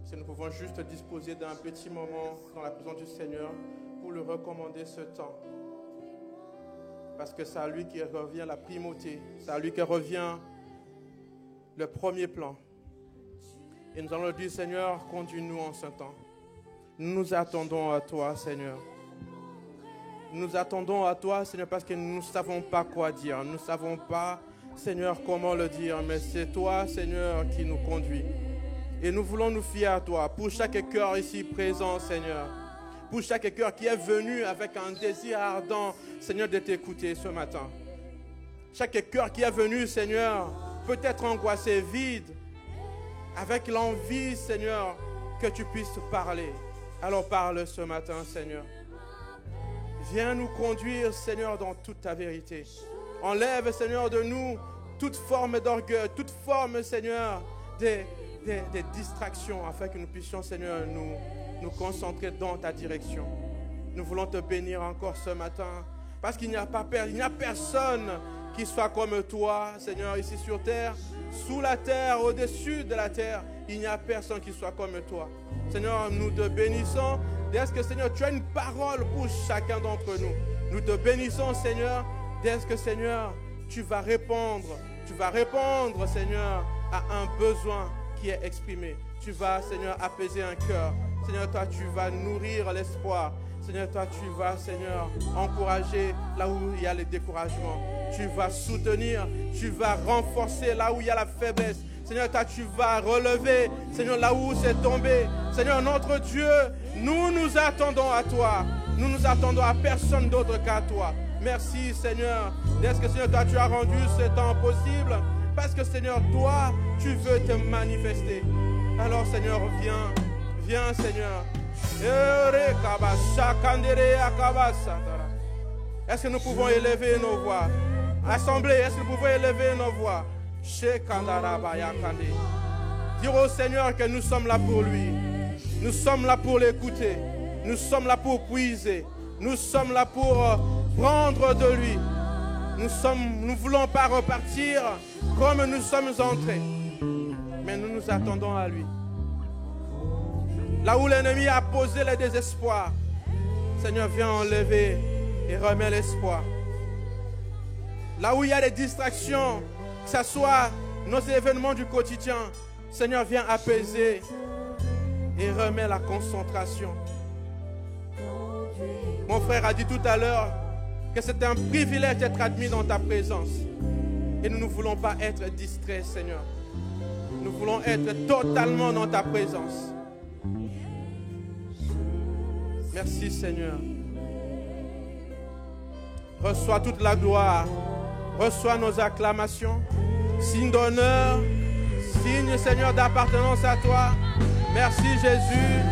Si nous pouvons juste disposer d'un petit moment dans la présence du Seigneur pour lui recommander ce temps. Parce que c'est à lui qui revient la primauté, c'est à lui qui revient le premier plan. Et nous allons lui dire, Seigneur, conduis-nous en ce temps. Nous nous attendons à toi, Seigneur. Nous nous attendons à toi, Seigneur, parce que nous ne savons pas quoi dire. Nous ne savons pas, Seigneur, comment le dire. Mais c'est toi, Seigneur, qui nous conduis. Et nous voulons nous fier à toi. Pour chaque cœur ici présent, Seigneur. Pour chaque cœur qui est venu avec un désir ardent, Seigneur, de t'écouter ce matin. Chaque cœur qui est venu, Seigneur, peut-être angoissé, vide, avec l'envie, Seigneur, que tu puisses parler. Alors parle ce matin, Seigneur. Viens nous conduire, Seigneur, dans toute ta vérité. Enlève, Seigneur, de nous toute forme d'orgueil, toute forme, Seigneur, des distractions, afin que nous puissions, Seigneur, nous concentrer dans ta direction. Nous voulons te bénir encore ce matin, parce qu'il n'y a personne qui soit comme toi, Seigneur, ici sur terre, sous la terre, au-dessus de la terre. Il n'y a personne qui soit comme toi. Seigneur, nous te bénissons. Est-ce que, Seigneur, tu as une parole pour chacun d'entre nous? Nous te bénissons, Seigneur. Est-ce que, Seigneur, tu vas répondre, Seigneur, à un besoin qui est exprimé. Tu vas, Seigneur, apaiser un cœur. Seigneur, toi, tu vas nourrir l'espoir. Seigneur, toi, tu vas, Seigneur, encourager là où il y a le découragement. Tu vas soutenir, tu vas renforcer là où il y a la faiblesse. Seigneur, toi, tu vas relever, Seigneur, là où c'est tombé. Seigneur, notre Dieu, nous nous attendons à toi. Nous nous attendons à personne d'autre qu'à toi. Merci, Seigneur. Est-ce que, Seigneur, toi, tu as rendu ce temps possible? Parce que, Seigneur, toi, tu veux te manifester. Alors, Seigneur, viens, Seigneur. Est-ce que nous pouvons élever nos voix? Assemblée, est-ce que nous pouvons élever nos voix? Dire au Seigneur que nous sommes là pour lui. Nous sommes là pour l'écouter. Nous sommes là pour puiser. Nous sommes là pour prendre de lui. Nous ne voulons pas repartir comme nous sommes entrés. Mais nous nous attendons à lui. Là où l'ennemi a posé le désespoir, Seigneur, viens enlever et remet l'espoir. Là où il y a des distractions, que ce soit nos événements du quotidien, Seigneur, viens apaiser et remet la concentration. Mon frère a dit tout à l'heure que c'est un privilège d'être admis dans ta présence. Et nous ne voulons pas être distraits, Seigneur. Nous voulons être totalement dans ta présence. Merci, Seigneur. Reçois toute la gloire. Reçois nos acclamations. Signe d'honneur. Signe, Seigneur, d'appartenance à toi. Merci, Jésus.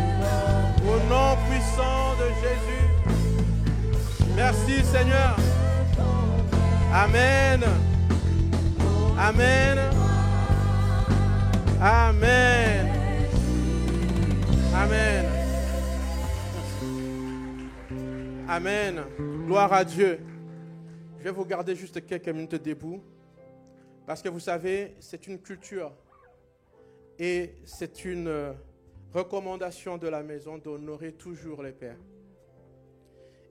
Au nom puissant de Jésus. Merci, Seigneur. Amen. Amen. Amen. Amen. Amen. Gloire à Dieu. Je vais vous garder juste quelques minutes debout. Parce que vous savez, c'est une culture. Et c'est une recommandation de la maison d'honorer toujours les pères.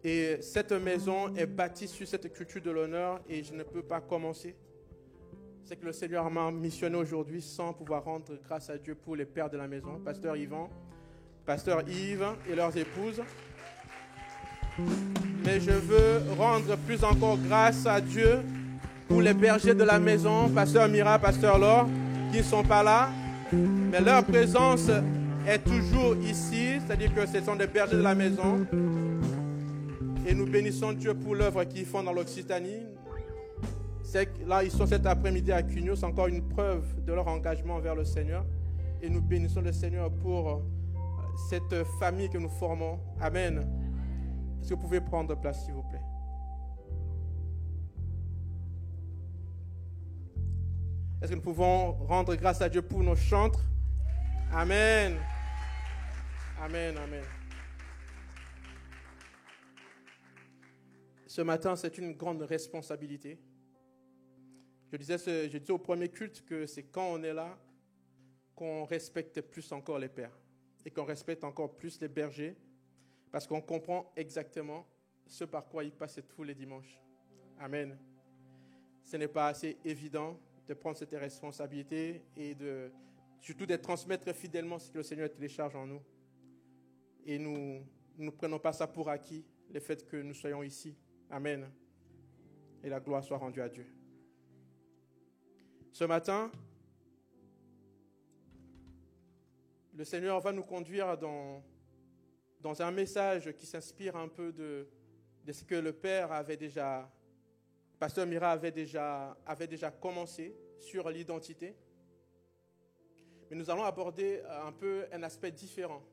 Et cette maison est bâtie sur cette culture de l'honneur et je ne peux pas commencer. C'est que le Seigneur m'a missionné aujourd'hui sans pouvoir rendre grâce à Dieu pour les pères de la maison, Pasteur Yvan, Pasteur Yves et leurs épouses. Mais je veux rendre plus encore grâce à Dieu pour les bergers de la maison, Pasteur Mira, Pasteur Laure, qui ne sont pas là. Mais leur présence est toujours ici, c'est-à-dire que ce sont des bergers de la maison. Et nous bénissons Dieu pour l'œuvre qu'ils font dans l'Occitanie. Là, ils sont cet après-midi à Cugno, c'est encore une preuve de leur engagement envers le Seigneur. Et nous bénissons le Seigneur pour cette famille que nous formons. Amen. Est-ce que vous pouvez prendre place, s'il vous plaît? Est-ce que nous pouvons rendre grâce à Dieu pour nos chantres? Amen. Amen, amen. Ce matin, c'est une grande responsabilité. Je disais au premier culte que c'est quand on est là qu'on respecte plus encore les pères. et qu'on respecte encore plus les bergers parce qu'on comprend exactement ce par quoi ils passent tous les dimanches. Amen. Ce n'est pas assez évident de prendre cette responsabilité et surtout de transmettre fidèlement ce que le Seigneur télécharge en nous. Et nous ne prenons pas ça pour acquis, le fait que nous soyons ici. Amen. Et la gloire soit rendue à Dieu. Ce matin, le Seigneur va nous conduire dans un message qui s'inspire un peu de ce que le Père Pasteur Mira avait déjà commencé sur l'identité. Mais nous allons aborder un peu un aspect différent.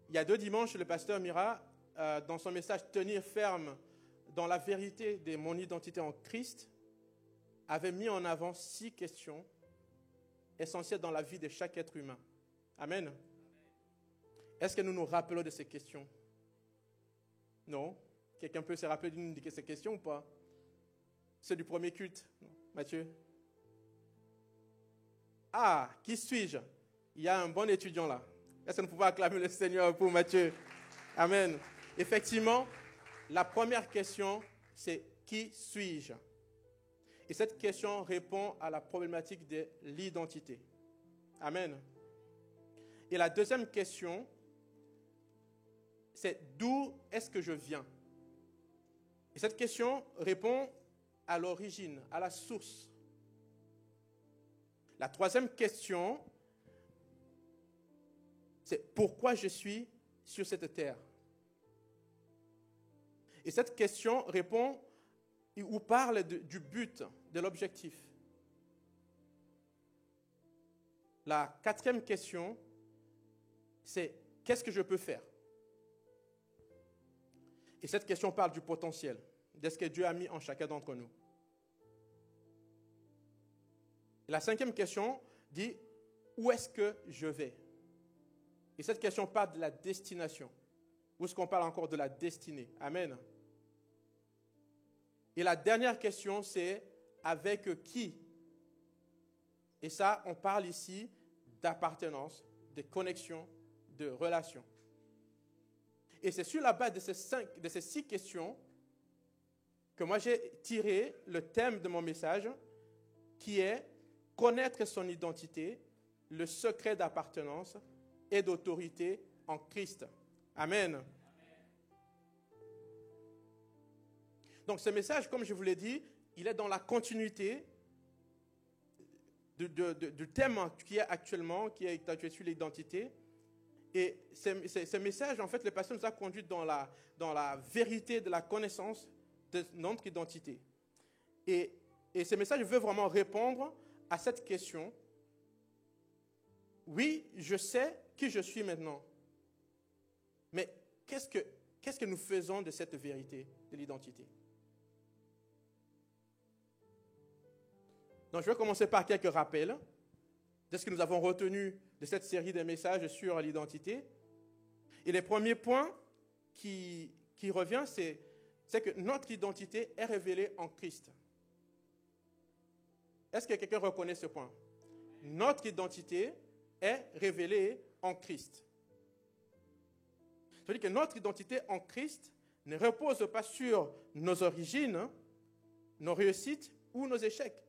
Il y a 2 dimanches, le Pasteur Mira, dans son message « Tenir ferme dans la vérité de mon identité en Christ », avait mis en avant 6 questions essentielles dans la vie de chaque être humain. Amen. Est-ce que nous nous rappelons de ces questions? Non? Quelqu'un peut se rappeler d'une de ces questions ou pas? C'est du premier culte. Non. Mathieu? Ah, qui suis-je? Il y a un bon étudiant là. Est-ce que nous pouvons acclamer le Seigneur pour Mathieu? Amen. Effectivement, la première question, c'est qui suis-je? Et cette question répond à la problématique de l'identité. Amen. Et la deuxième question, c'est d'où est-ce que je viens? Et cette question répond à l'origine, à la source. La troisième question, c'est pourquoi je suis sur cette terre? Et cette question répond ou parle du but, de l'objectif. La quatrième question, c'est qu'est-ce que je peux faire? Et cette question parle du potentiel, de ce que Dieu a mis en chacun d'entre nous. Et la cinquième question dit où est-ce que je vais? Et cette question parle de la destination. Où est-ce qu'on parle encore de la destinée? Amen. Et la dernière question, c'est avec qui? Et ça, on parle ici d'appartenance, de connexion, de relation. Et c'est sur la base de ces 6 questions que moi j'ai tiré le thème de mon message qui est connaître son identité, le secret d'appartenance et d'autorité en Christ. Amen. Donc ce message, comme je vous l'ai dit, il est dans la continuité du thème qui est actuellement, qui est actué sur l'identité. Et ce message, en fait, le pasteur nous a conduit dans la vérité de la connaissance de notre identité. Et ce message veut vraiment répondre à cette question. Oui, je sais qui je suis maintenant. Mais qu'est-ce que nous faisons de cette vérité de l'identité? Donc, je vais commencer par quelques rappels de ce que nous avons retenu de cette série de messages sur l'identité. Et le premier point qui revient, c'est que notre identité est révélée en Christ. Est-ce que quelqu'un reconnaît ce point? Notre identité est révélée en Christ. Ça veut dire que notre identité en Christ ne repose pas sur nos origines, nos réussites ou nos échecs.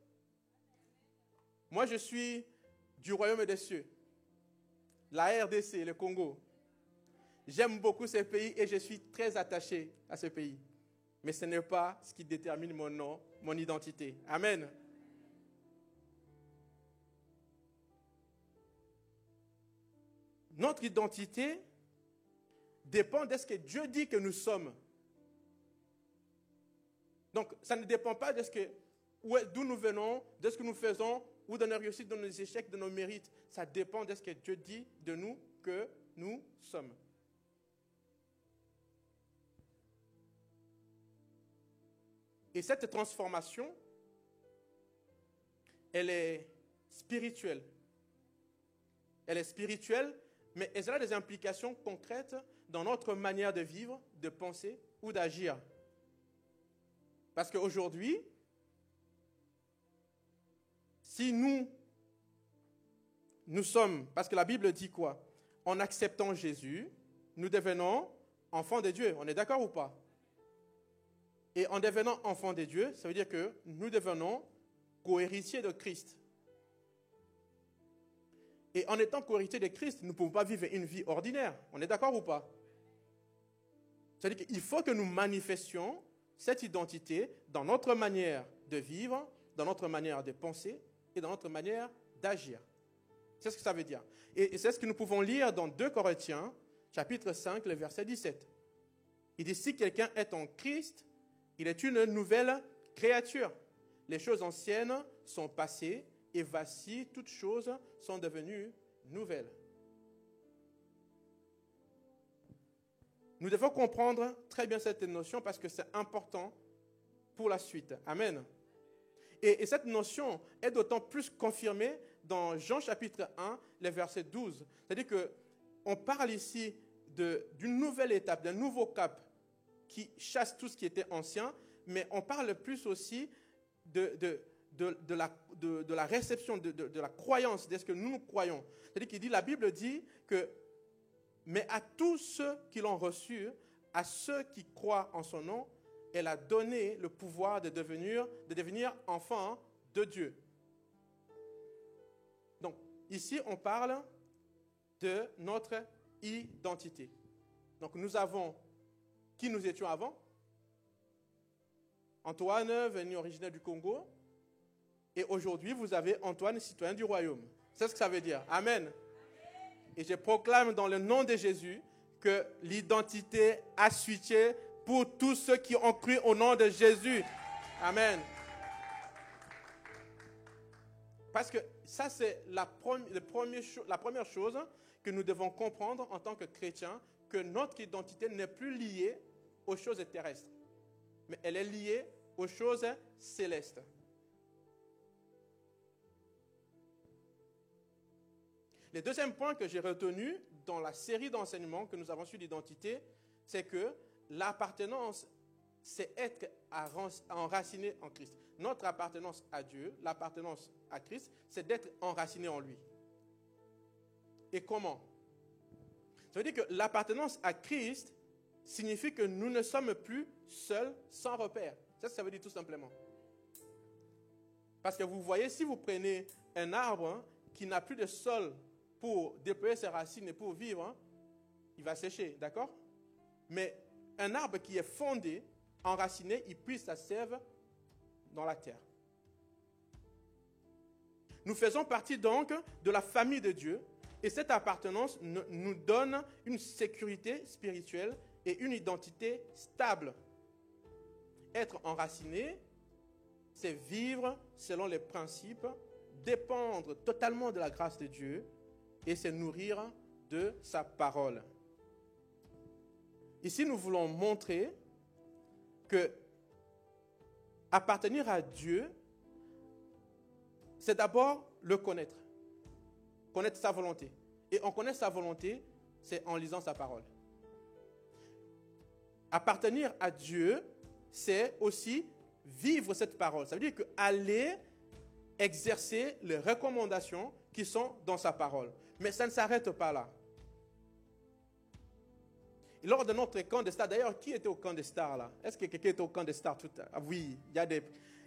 Moi, je suis du royaume des cieux, la RDC, le Congo. J'aime beaucoup ce pays et je suis très attaché à ce pays. Mais ce n'est pas ce qui détermine mon nom, mon identité. Amen. Notre identité dépend de ce que Dieu dit que nous sommes. Donc, ça ne dépend pas de d'où nous venons, de ce que nous faisons, ou de nos réussites, de nos échecs, de nos mérites. Ça dépend de ce que Dieu dit de nous que nous sommes. Et cette transformation, elle est spirituelle. Elle est spirituelle, mais elle a des implications concrètes dans notre manière de vivre, de penser ou d'agir. Parce qu'aujourd'hui, si nous nous sommes, parce que la Bible dit quoi? En acceptant Jésus, nous devenons enfants de Dieu. On est d'accord ou pas? Et en devenant enfants de Dieu, ça veut dire que nous devenons co-héritiers de Christ. Et en étant co-héritiers de Christ, nous ne pouvons pas vivre une vie ordinaire. On est d'accord ou pas? C'est-à-dire qu'il faut que nous manifestions cette identité dans notre manière de vivre, dans notre manière de penser et dans notre manière d'agir. C'est ce que ça veut dire. Et c'est ce que nous pouvons lire dans 2 Corinthiens, chapitre 5, le verset 17. Il dit, si quelqu'un est en Christ, il est une nouvelle créature. Les choses anciennes sont passées et voici, toutes choses sont devenues nouvelles. Nous devons comprendre très bien cette notion parce que c'est important pour la suite. Amen. Et cette notion est d'autant plus confirmée dans Jean chapitre 1, le verset 12. C'est-à-dire qu'on parle ici d'une nouvelle étape, d'un nouveau cap qui chasse tout ce qui était ancien, mais on parle plus aussi de la réception, de la croyance, de ce que nous croyons. C'est-à-dire qu'il dit, la Bible dit que mais à tous ceux qui l'ont reçu, à ceux qui croient en son nom, elle a donné le pouvoir de devenir enfants de Dieu. Donc, ici, on parle de notre identité. Donc, nous avons qui nous étions avant. Antoine, venu originaire du Congo. Et aujourd'hui, vous avez Antoine, citoyen du royaume. C'est ce que ça veut dire. Amen. Et je proclame dans le nom de Jésus que l'identité a switché pour tous ceux qui ont cru au nom de Jésus. Amen. Parce que ça, c'est la première chose que nous devons comprendre en tant que chrétiens, que notre identité n'est plus liée aux choses terrestres, mais elle est liée aux choses célestes. Le deuxième point que j'ai retenu dans la série d'enseignements que nous avons sur l'identité, c'est que l'appartenance, c'est être enraciné en Christ. Notre appartenance à Dieu, l'appartenance à Christ, c'est d'être enraciné en lui. Et comment? Ça veut dire que l'appartenance à Christ signifie que nous ne sommes plus seuls, sans repère. C'est ce que ça veut dire tout simplement. Parce que vous voyez, si vous prenez un arbre qui n'a plus de sol pour déployer ses racines et pour vivre, il va sécher, d'accord? Mais un arbre qui est fondé, enraciné, il puise sa sève dans la terre. Nous faisons partie donc de la famille de Dieu et cette appartenance nous donne une sécurité spirituelle et une identité stable. Être enraciné, c'est vivre selon les principes, dépendre totalement de la grâce de Dieu et se nourrir de sa parole. Ici, nous voulons montrer que appartenir à Dieu, c'est d'abord le connaître sa volonté. Et on connaît sa volonté, c'est en lisant sa parole. Appartenir à Dieu, c'est aussi vivre cette parole. Ça veut dire qu'aller exercer les recommandations qui sont dans sa parole. Mais ça ne s'arrête pas là. Et lors de notre camp de stars, d'ailleurs, qui était au camp de stars là? Est-ce que quelqu'un était au camp de stars tout à l'heure? Oui, il y a des...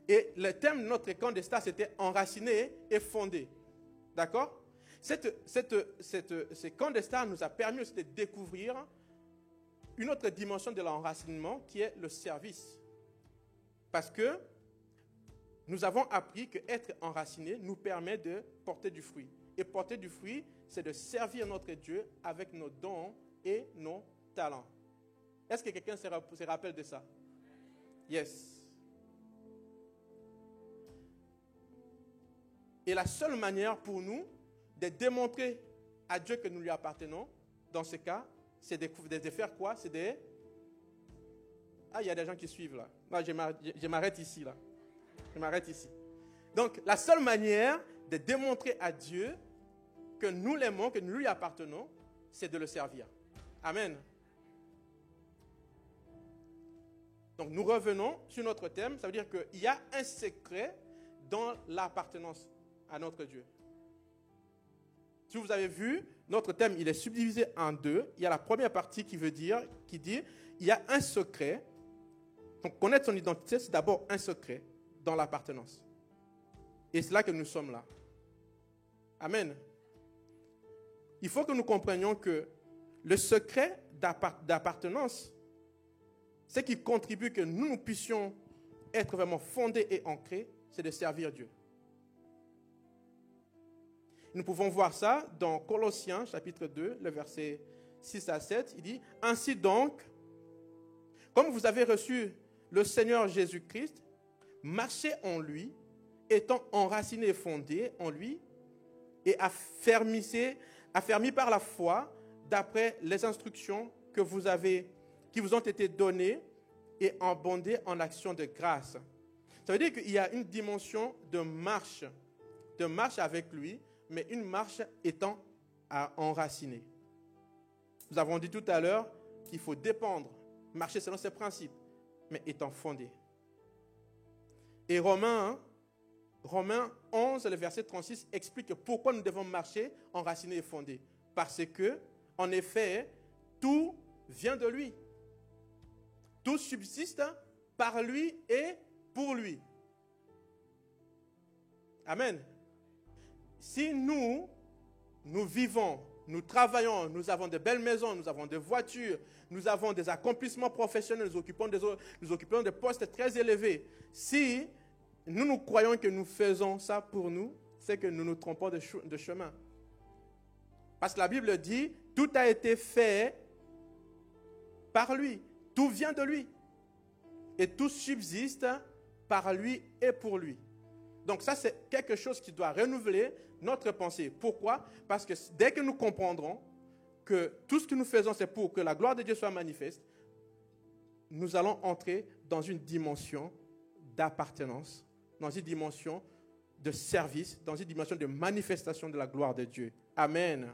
Et le thème de notre camp de stars, c'était enraciné et fondé. D'accord? Ce camp de stars nous a permis aussi de découvrir une autre dimension de l'enracinement qui est le service. Parce que nous avons appris qu'être enraciné nous permet de porter du fruit. Et porter du fruit, c'est de servir notre Dieu avec nos dons et nos talents. Est-ce que quelqu'un se rappelle de ça? Yes. Et la seule manière pour nous de démontrer à Dieu que nous lui appartenons, dans ce cas, c'est de faire quoi? C'est de... Ah, il y a des gens qui suivent là. Non, je m'arrête ici là. Je m'arrête ici. Donc, la seule manière de démontrer à Dieu que nous l'aimons, que nous lui appartenons, c'est de le servir. Amen. Donc, nous revenons sur notre thème. Ça veut dire qu'il y a un secret dans l'appartenance à notre Dieu. Si vous avez vu, notre thème, il est subdivisé en deux. Il y a la première partie qui dit, il y a un secret. Donc, connaître son identité, c'est d'abord un secret dans l'appartenance. Et c'est là que nous sommes là. Amen. Il faut que nous comprenions que le secret d'appartenance, ce qui contribue que nous puissions être vraiment fondés et ancrés, c'est de servir Dieu. Nous pouvons voir ça dans Colossiens, chapitre 2, le verset 6 à 7. Il dit, « Ainsi donc, comme vous avez reçu le Seigneur Jésus-Christ, marchez en lui, étant enracinés et fondés en lui, et affermis par la foi, d'après les instructions qui vous ont été données, et abondées en actions de grâce. » Ça veut dire qu'il y a une dimension de marche avec lui, mais une marche étant enracinée. Nous avons dit tout à l'heure qu'il faut dépendre, marcher selon ses principes, mais étant fondé. Et Romains 11, le verset 36, explique pourquoi nous devons marcher enracinés et fondés. Parce que, en effet, tout vient de lui. Tout subsiste par lui et pour lui. Amen. Si nous vivons, nous travaillons, nous avons de belles maisons, nous avons des voitures, nous avons des accomplissements professionnels, nous occupons des postes très élevés. Si nous croyons que nous faisons ça pour nous, c'est que nous nous trompons de chemin. Parce que la Bible dit, tout a été fait par lui. Tout vient de lui. Et tout subsiste par lui et pour lui. Donc ça, c'est quelque chose qui doit renouveler notre pensée. Pourquoi? Parce que dès que nous comprendrons que tout ce que nous faisons, c'est pour que la gloire de Dieu soit manifeste, nous allons entrer dans une dimension d'appartenance, dans une dimension de service, dans une dimension de manifestation de la gloire de Dieu. Amen.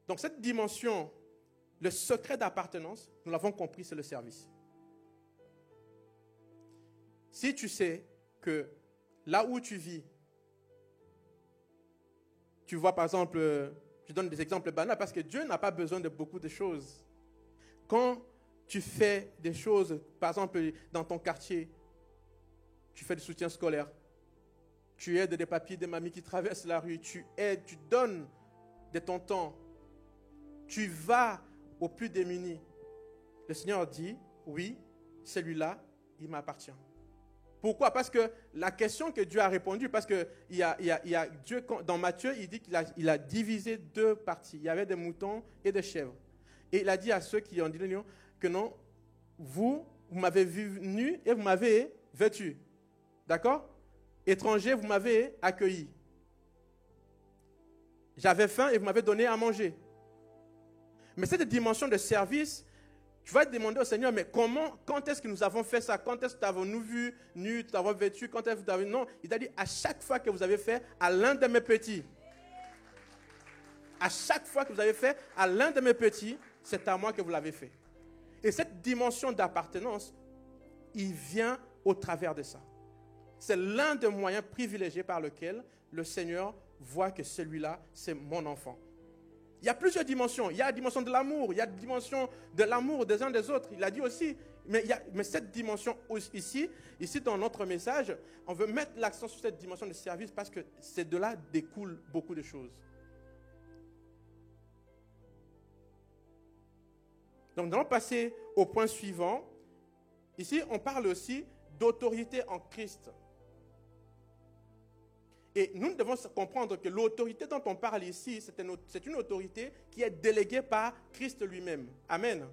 Donc cette dimension, le secret d'appartenance, nous l'avons compris, c'est le service. Si tu sais que là où tu vis, tu vois par exemple, je donne des exemples banals parce que Dieu n'a pas besoin de beaucoup de choses. Quand tu fais des choses, par exemple dans ton quartier, tu fais du soutien scolaire, tu aides des papiers, des mamies qui traversent la rue, tu aides, tu donnes de ton temps, tu vas aux plus démunis. Le Seigneur dit, oui, celui-là, il m'appartient. Pourquoi? Parce que la question que Dieu a répondu, parce que il y a Dieu, dans Matthieu, il dit qu'il a divisé deux parties. Il y avait des moutons et des chèvres. Et il a dit à ceux qui ont dit que non, vous m'avez vu nu et vous m'avez vêtu. D'accord? Étranger, vous m'avez accueilli. J'avais faim et vous m'avez donné à manger. Mais cette dimension de service, tu vas te demander au Seigneur, mais quand est-ce que nous avons fait ça? Quand est-ce que t'avons-nous vu nu, t'avons vêtu? Quand est-ce que vous avez... Non, il t'a dit, à chaque fois que vous avez fait à l'un de mes petits, à chaque fois que vous avez fait à l'un de mes petits, c'est à moi que vous l'avez fait. Et cette dimension d'appartenance, il vient au travers de ça. C'est l'un des moyens privilégiés par lequel le Seigneur voit que celui-là, c'est mon enfant. Il y a plusieurs dimensions. Il y a la dimension de l'amour. Il y a la dimension de l'amour des uns des autres. Il a dit aussi. Mais cette dimension ici dans notre message, on veut mettre l'accent sur cette dimension de service parce que c'est de là découlent beaucoup de choses. Donc nous allons passer au point suivant. Ici, on parle aussi d'autorité en Christ. Et nous devons comprendre que l'autorité dont on parle ici, c'est une autorité qui est déléguée par Christ lui-même. Amen.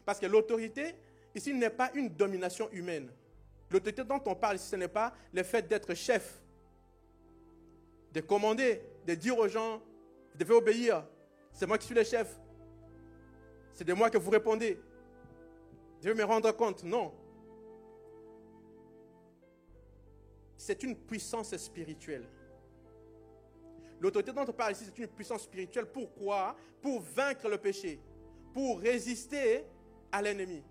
Parce que l'autorité, ici, n'est pas une domination humaine. L'autorité dont on parle ici, ce n'est pas le fait d'être chef, de commander, de dire aux gens, vous devez obéir, c'est moi qui suis le chef. C'est de moi que vous répondez. Je vais me rendre compte. Non. C'est une puissance spirituelle. L'autorité dont on parle ici, c'est une puissance spirituelle. Pourquoi? Pour vaincre le péché, pour résister à l'ennemi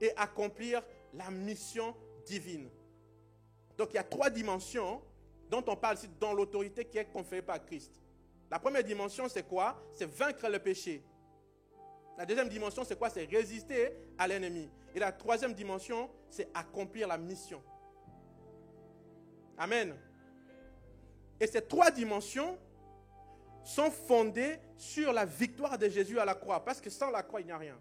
et accomplir la mission divine. Donc il y a 3 dimensions dont on parle ici dans l'autorité qui est conférée par Christ. La première dimension, c'est quoi? C'est vaincre le péché. La deuxième dimension, c'est quoi? C'est résister à l'ennemi. Et la troisième dimension, c'est accomplir la mission. Amen. Et ces 3 dimensions sont fondées sur la victoire de Jésus à la croix. Parce que sans la croix, il n'y a rien.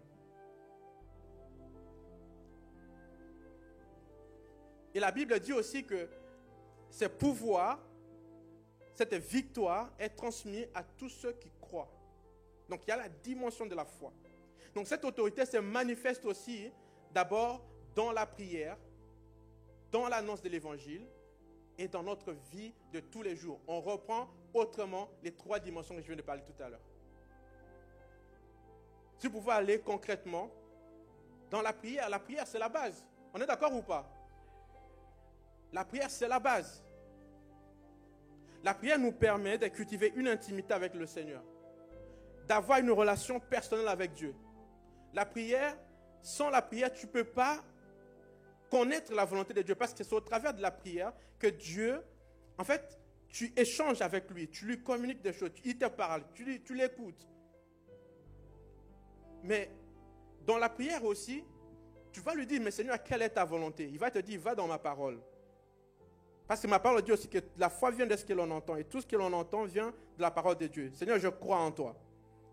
Et la Bible dit aussi que ce pouvoir, cette victoire est transmise à tous ceux qui croient. Donc il y a la dimension de la foi. Donc cette autorité se manifeste aussi d'abord dans la prière, dans l'annonce de l'évangile et dans notre vie de tous les jours. On reprend autrement les 3 dimensions que je viens de parler tout à l'heure. Si vous pouvez aller concrètement dans la prière c'est la base. On est d'accord ou pas? La prière c'est la base. La prière nous permet de cultiver une intimité avec le Seigneur, d'avoir une relation personnelle avec Dieu. La prière, sans la prière, tu ne peux pas connaître la volonté de Dieu, parce que c'est au travers de la prière que Dieu, en fait, tu échanges avec lui, tu lui communiques des choses, il te parle, tu l'écoutes. Mais dans la prière aussi, tu vas lui dire, mais Seigneur, quelle est ta volonté? Il va te dire, va dans ma parole. Parce que ma parole dit aussi que la foi vient de ce que l'on entend. Et tout ce que l'on entend vient de la parole de Dieu. Seigneur, je crois en toi.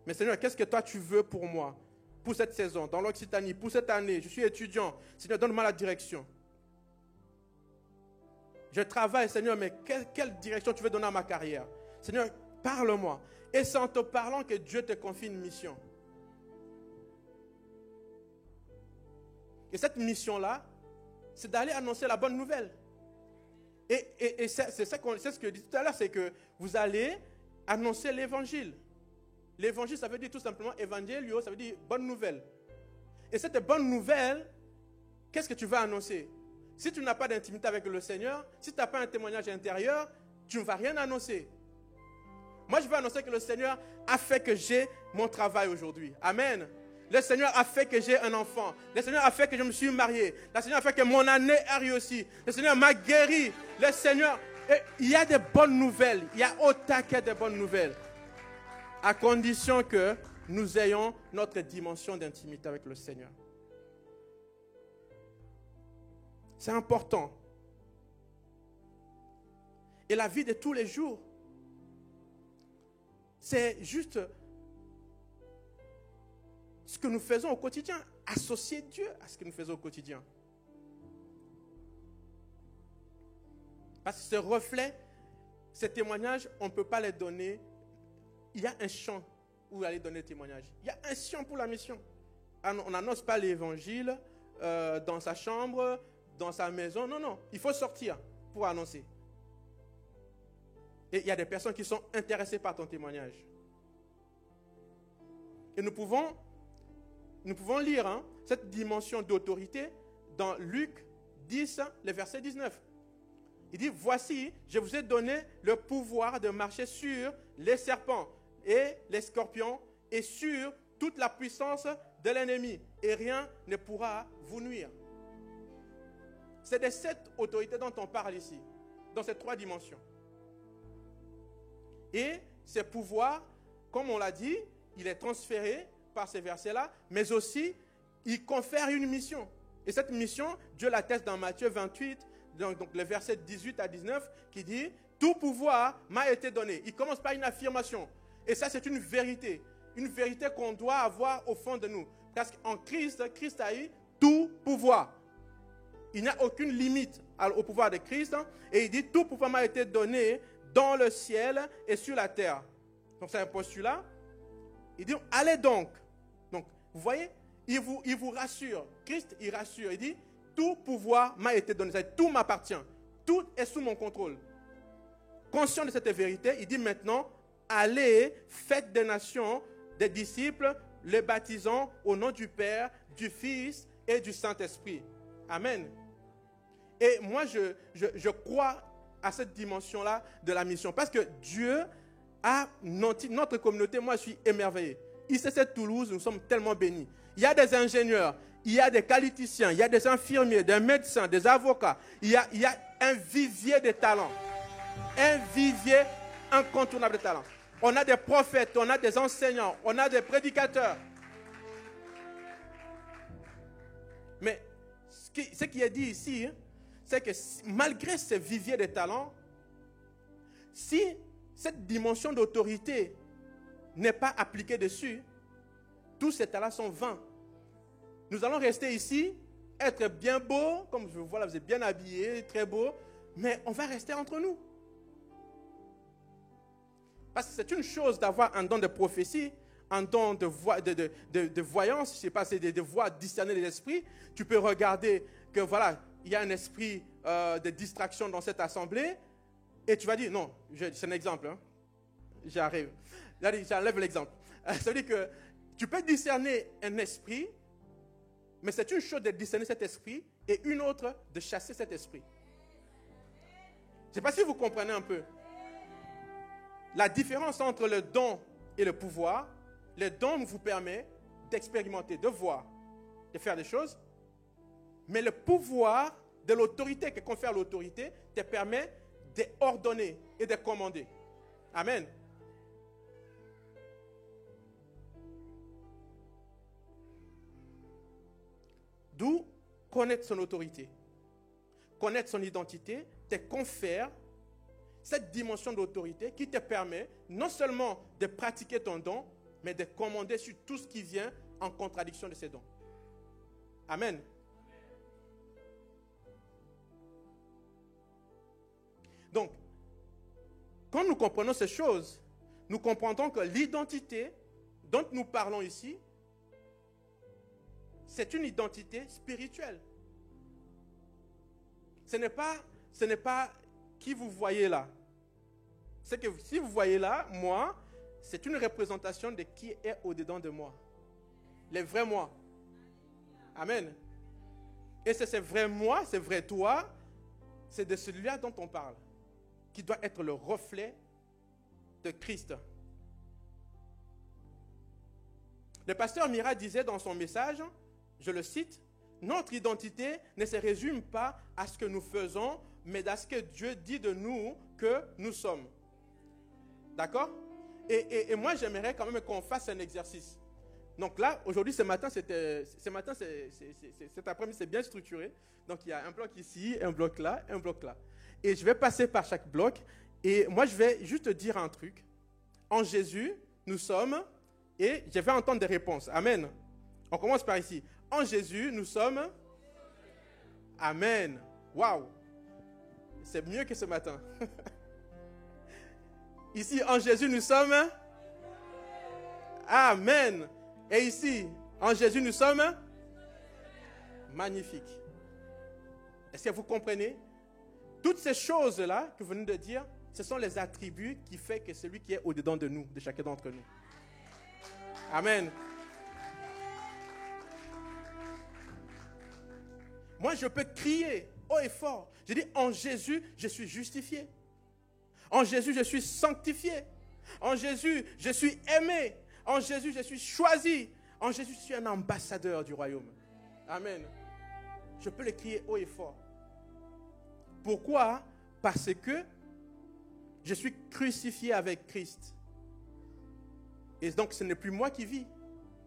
Mais Seigneur, qu'est-ce que toi tu veux pour moi? Pour cette saison, dans l'Occitanie, pour cette année. Je suis étudiant. Seigneur, donne-moi la direction. Je travaille, Seigneur, mais quelle direction tu veux donner à ma carrière? Seigneur, parle-moi. Et c'est en te parlant que Dieu te confie une mission. Et cette mission-là, c'est d'aller annoncer la bonne nouvelle. Et c'est ce que je dis tout à l'heure, c'est que vous allez annoncer l'évangile. L'évangile, ça veut dire tout simplement evangelio, ça veut dire bonne nouvelle. Et cette bonne nouvelle, qu'est-ce que tu vas annoncer? Si tu n'as pas d'intimité avec le Seigneur, si tu n'as pas un témoignage intérieur, tu ne vas rien annoncer. Moi, je veux annoncer que le Seigneur a fait que j'ai mon travail aujourd'hui. Amen. Le Seigneur a fait que j'ai un enfant. Le Seigneur a fait que je me suis marié. Le Seigneur a fait que mon année a réussi. Le Seigneur m'a guéri. Le Seigneur... Il y a des bonnes nouvelles. Il y a au taquet de bonnes nouvelles. À condition que nous ayons notre dimension d'intimité avec le Seigneur. C'est important. Et la vie de tous les jours, c'est juste... ce que nous faisons au quotidien, associer Dieu à ce que nous faisons au quotidien. Parce que ce reflet, ces témoignages, on ne peut pas les donner. Il y a un champ où aller donner des témoignages. Il y a un champ pour la mission. On n'annonce pas l'évangile dans sa chambre, dans sa maison. Non, non, il faut sortir pour annoncer. Et il y a des personnes qui sont intéressées par ton témoignage. Et nous pouvons lire cette dimension d'autorité dans Luc 10, le verset 19. Il dit, voici, je vous ai donné le pouvoir de marcher sur les serpents et les scorpions et sur toute la puissance de l'ennemi. Et rien ne pourra vous nuire. C'est de cette autorité dont on parle ici, dans ces 3 dimensions. Et ces pouvoirs, comme on l'a dit, il est transféré par ces versets-là, mais aussi, il confère une mission. Et cette mission, Dieu l'atteste dans Matthieu 28, donc le verset 18 à 19, qui dit, tout pouvoir m'a été donné. Il commence par une affirmation. Et ça, c'est une vérité qu'on doit avoir au fond de nous. Parce qu'en Christ, Christ a eu tout pouvoir. Il n'y a aucune limite au pouvoir de Christ. Et il dit, tout pouvoir m'a été donné dans le ciel et sur la terre. Donc c'est un postulat. Il dit, allez donc. Donc, vous voyez, il vous rassure. Christ, il rassure. Il dit, tout pouvoir m'a été donné. Tout m'appartient. Tout est sous mon contrôle. Conscient de cette vérité, il dit maintenant, allez, faites des nations, des disciples, les baptisant au nom du Père, du Fils et du Saint-Esprit. Amen. Et moi, je crois à cette dimension-là de la mission. Parce que Dieu a notre communauté, moi je suis émerveillé. ICC Toulouse, nous sommes tellement bénis. Il y a des ingénieurs, il y a des qualiticiens, il y a des infirmiers, des médecins, des avocats. Il y a un vivier de talents. Un vivier incontournable de talents. On a des prophètes, on a des enseignants, on a des prédicateurs. Mais ce qui est dit ici, c'est que malgré ce vivier de talents, si cette dimension d'autorité n'est pas appliquée dessus, tous ces talents sont vains. Nous allons rester ici, être bien beaux, comme je vous vois là, vous êtes bien habillés, très beaux, mais on va rester entre nous. Parce que c'est une chose d'avoir un don de prophétie, un don de voyance, je ne sais pas, c'est de voir discerner les esprits. Tu peux regarder que voilà, il y a un esprit de distraction dans cette assemblée, et tu vas dire, non, c'est un exemple, hein. J'arrive. J'enlève l'exemple. Ça veut dire que tu peux discerner un esprit, mais c'est une chose de discerner cet esprit et une autre de chasser cet esprit. Je ne sais pas si vous comprenez un peu. La différence entre le don et le pouvoir, le don vous permet d'expérimenter, de voir, de faire des choses, mais le pouvoir de l'autorité que confère l'autorité te permet d'ordonner et de commander. Amen. D'où connaître son autorité, connaître son identité, te confère cette dimension d'autorité qui te permet non seulement de pratiquer ton don, mais de commander sur tout ce qui vient en contradiction de ces dons. Amen. Donc, quand nous comprenons ces choses, nous comprendrons que l'identité dont nous parlons ici, c'est une identité spirituelle. Ce n'est pas qui vous voyez là. C'est que si vous voyez là, moi, c'est une représentation de qui est au-dedans de moi. Les vrais moi. Amen. Et c'est ce vrai moi, ce vrai toi, c'est de celui-là dont on parle, qui doit être le reflet de Christ. Le pasteur Mira disait dans son message, je le cite, « Notre identité ne se résume pas à ce que nous faisons, mais à ce que Dieu dit de nous que nous sommes. » D'accord? Et moi, j'aimerais quand même qu'on fasse un exercice. Donc là, aujourd'hui, cet après-midi, c'est bien structuré. Donc il y a un bloc ici, un bloc là, un bloc là. Et je vais passer par chaque bloc. Et moi, je vais juste dire un truc. En Jésus, nous sommes, et je vais entendre des réponses. Amen. On commence par ici. En Jésus, nous sommes. Amen. Waouh. C'est mieux que ce matin. Ici, en Jésus, nous sommes. Amen. Et ici, en Jésus, nous sommes. Magnifique. Est-ce que vous comprenez? Toutes ces choses-là que vous venez de dire, ce sont les attributs qui font que celui qui est au-dedans de nous, de chacun d'entre nous. Amen. Moi, je peux crier haut et fort. Je dis, en Jésus, je suis justifié. En Jésus, je suis sanctifié. En Jésus, je suis aimé. En Jésus, je suis choisi. En Jésus, je suis un ambassadeur du royaume. Amen. Je peux le crier haut et fort. Pourquoi? Parce que je suis crucifié avec Christ. Et donc, ce n'est plus moi qui vis,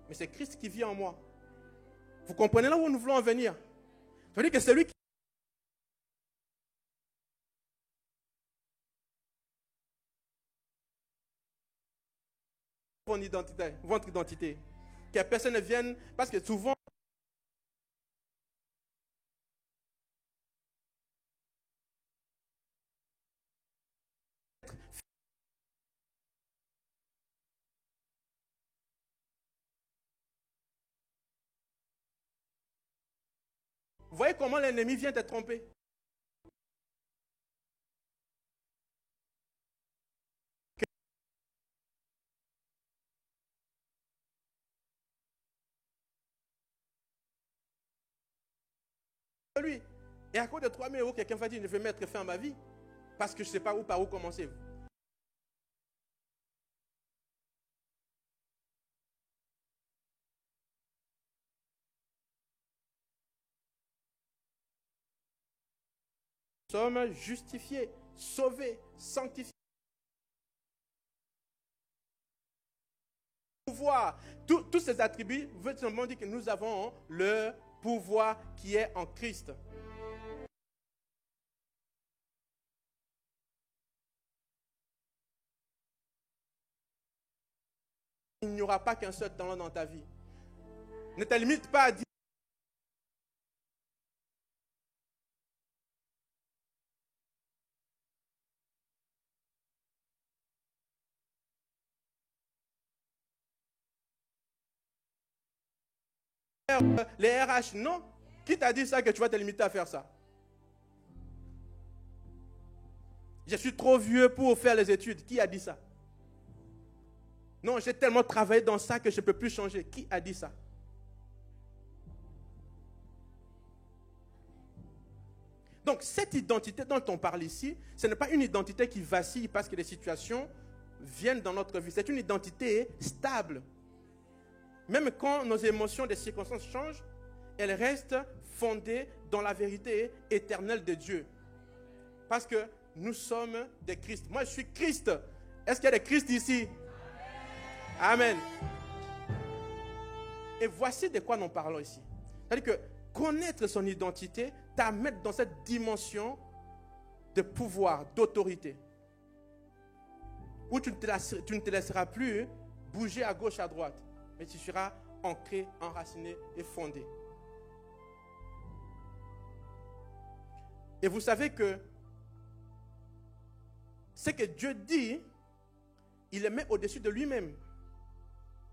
mais c'est Christ qui vit en moi. Vous comprenez là où nous voulons en venir? Ça veut dire que celui qui votre identité, que personne ne vienne, parce que souvent, vous voyez comment l'ennemi vient te tromper. Lui. Et à cause de 3 000 euros, quelqu'un va dire, je vais mettre fin à ma vie, parce que je ne sais pas par où commencer. Nous sommes justifiés, sauvés, sanctifiés. Pouvoir, tous ces attributs veulent simplement dire que nous avons le pouvoir qui est en Christ. Il n'y aura pas qu'un seul talent dans ta vie. Ne te limite pas à dire les RH. Non. Qui t'a dit ça que tu vas te limiter à faire ça? Je suis trop vieux pour faire les études. Qui a dit ça? Non, j'ai tellement travaillé dans ça que je ne peux plus changer. Qui a dit ça? Donc, cette identité dont on parle ici, ce n'est pas une identité qui vacille parce que les situations viennent dans notre vie. C'est une identité stable. Même quand nos émotions, des circonstances changent, elles restent fondées dans la vérité éternelle de Dieu. Parce que nous sommes des Christ. Moi, je suis Christ. Est-ce qu'il y a des Christ ici? Amen. Et voici de quoi nous parlons ici. C'est-à-dire que connaître son identité t'amène dans cette dimension de pouvoir, d'autorité. Où tu ne te laisseras plus bouger à gauche, à droite. Mais tu seras ancré, enraciné et fondé. Et vous savez que ce que Dieu dit, il le met au-dessus de lui-même.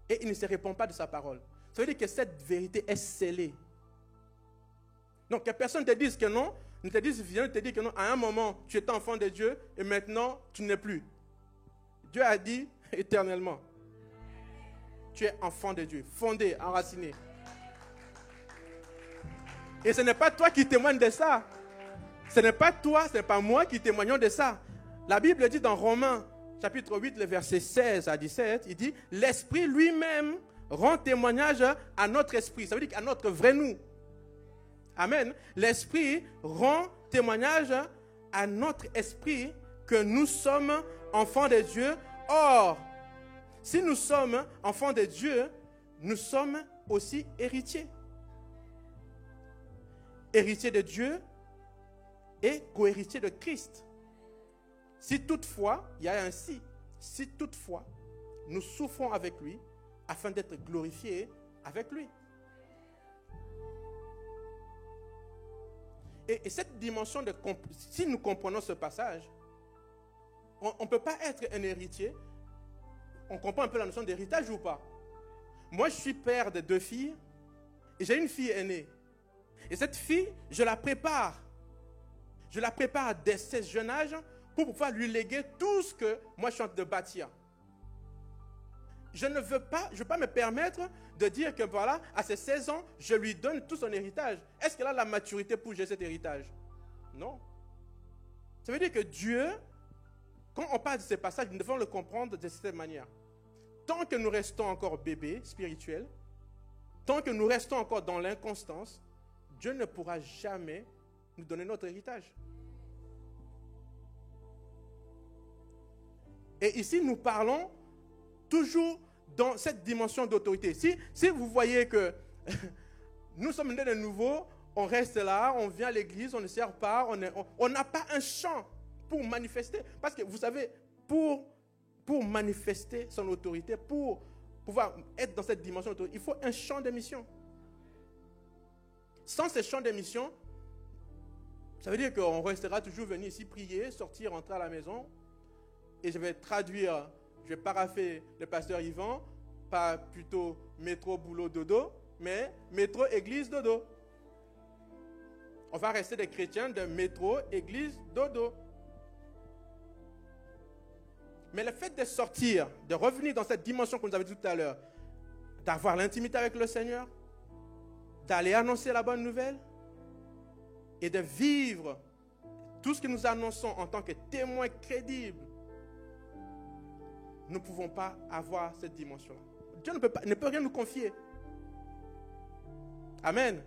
Et il ne se répond pas de sa parole. Ça veut dire que cette vérité est scellée. Donc, que personne ne te dise que non, ne te dise, viens te dire que non, à un moment, tu étais enfant de Dieu et maintenant, tu n'es plus. Dieu a dit éternellement. Tu es enfant de Dieu, fondé, enraciné. Et ce n'est pas toi qui témoigne de ça. Ce n'est pas toi, ce n'est pas moi qui témoignons de ça. La Bible dit dans Romains, chapitre 8, le verset 16 à 17, il dit, l'Esprit lui-même rend témoignage à notre esprit. Ça veut dire qu'à notre vrai nous. Amen. L'Esprit rend témoignage à notre esprit que nous sommes enfants de Dieu. Or, si nous sommes enfants de Dieu, nous sommes aussi héritiers. Héritiers de Dieu et co-héritiers de Christ. Si toutefois, il y a un si toutefois, nous souffrons avec lui afin d'être glorifiés avec lui. Et cette dimension de... Si nous comprenons ce passage, on ne peut pas être un héritier. On comprend un peu la notion d'héritage ou pas? Moi, je suis père de 2 filles et j'ai une fille aînée. Et cette fille, je la prépare. Je la prépare dès ce jeune âge pour pouvoir lui léguer tout ce que moi je suis en train de bâtir. Je ne veux pas me permettre de dire que voilà, à ses 16 ans, je lui donne tout son héritage. Est-ce qu'elle a la maturité pour gérer cet héritage? Non. Ça veut dire que Dieu, quand on parle de ces passages, nous devons le comprendre de cette manière. Tant que nous restons encore bébés spirituels, tant que nous restons encore dans l'inconstance, Dieu ne pourra jamais nous donner notre héritage. Et ici, nous parlons toujours dans cette dimension d'autorité. Si vous voyez que nous sommes nés de nouveau, on reste là, on vient à l'église, on ne sert pas, on n'a pas un champ pour manifester. Parce que vous savez, pour manifester son autorité, pour pouvoir être dans cette dimension d'autorité, il faut un champ de mission. Sans ce champ de mission, ça veut dire qu'on restera toujours venir ici prier, sortir, rentrer à la maison. Et je vais traduire, je vais parapher le pasteur Yvan, pas plutôt métro, boulot, dodo, mais métro, église, dodo. On va rester des chrétiens de métro, église, dodo. Mais le fait de sortir, de revenir dans cette dimension que nous avons dit tout à l'heure, d'avoir l'intimité avec le Seigneur, d'aller annoncer la bonne nouvelle et de vivre tout ce que nous annonçons en tant que témoins crédibles, nous ne pouvons pas avoir cette dimension-là. Dieu ne peut rien nous confier. Amen.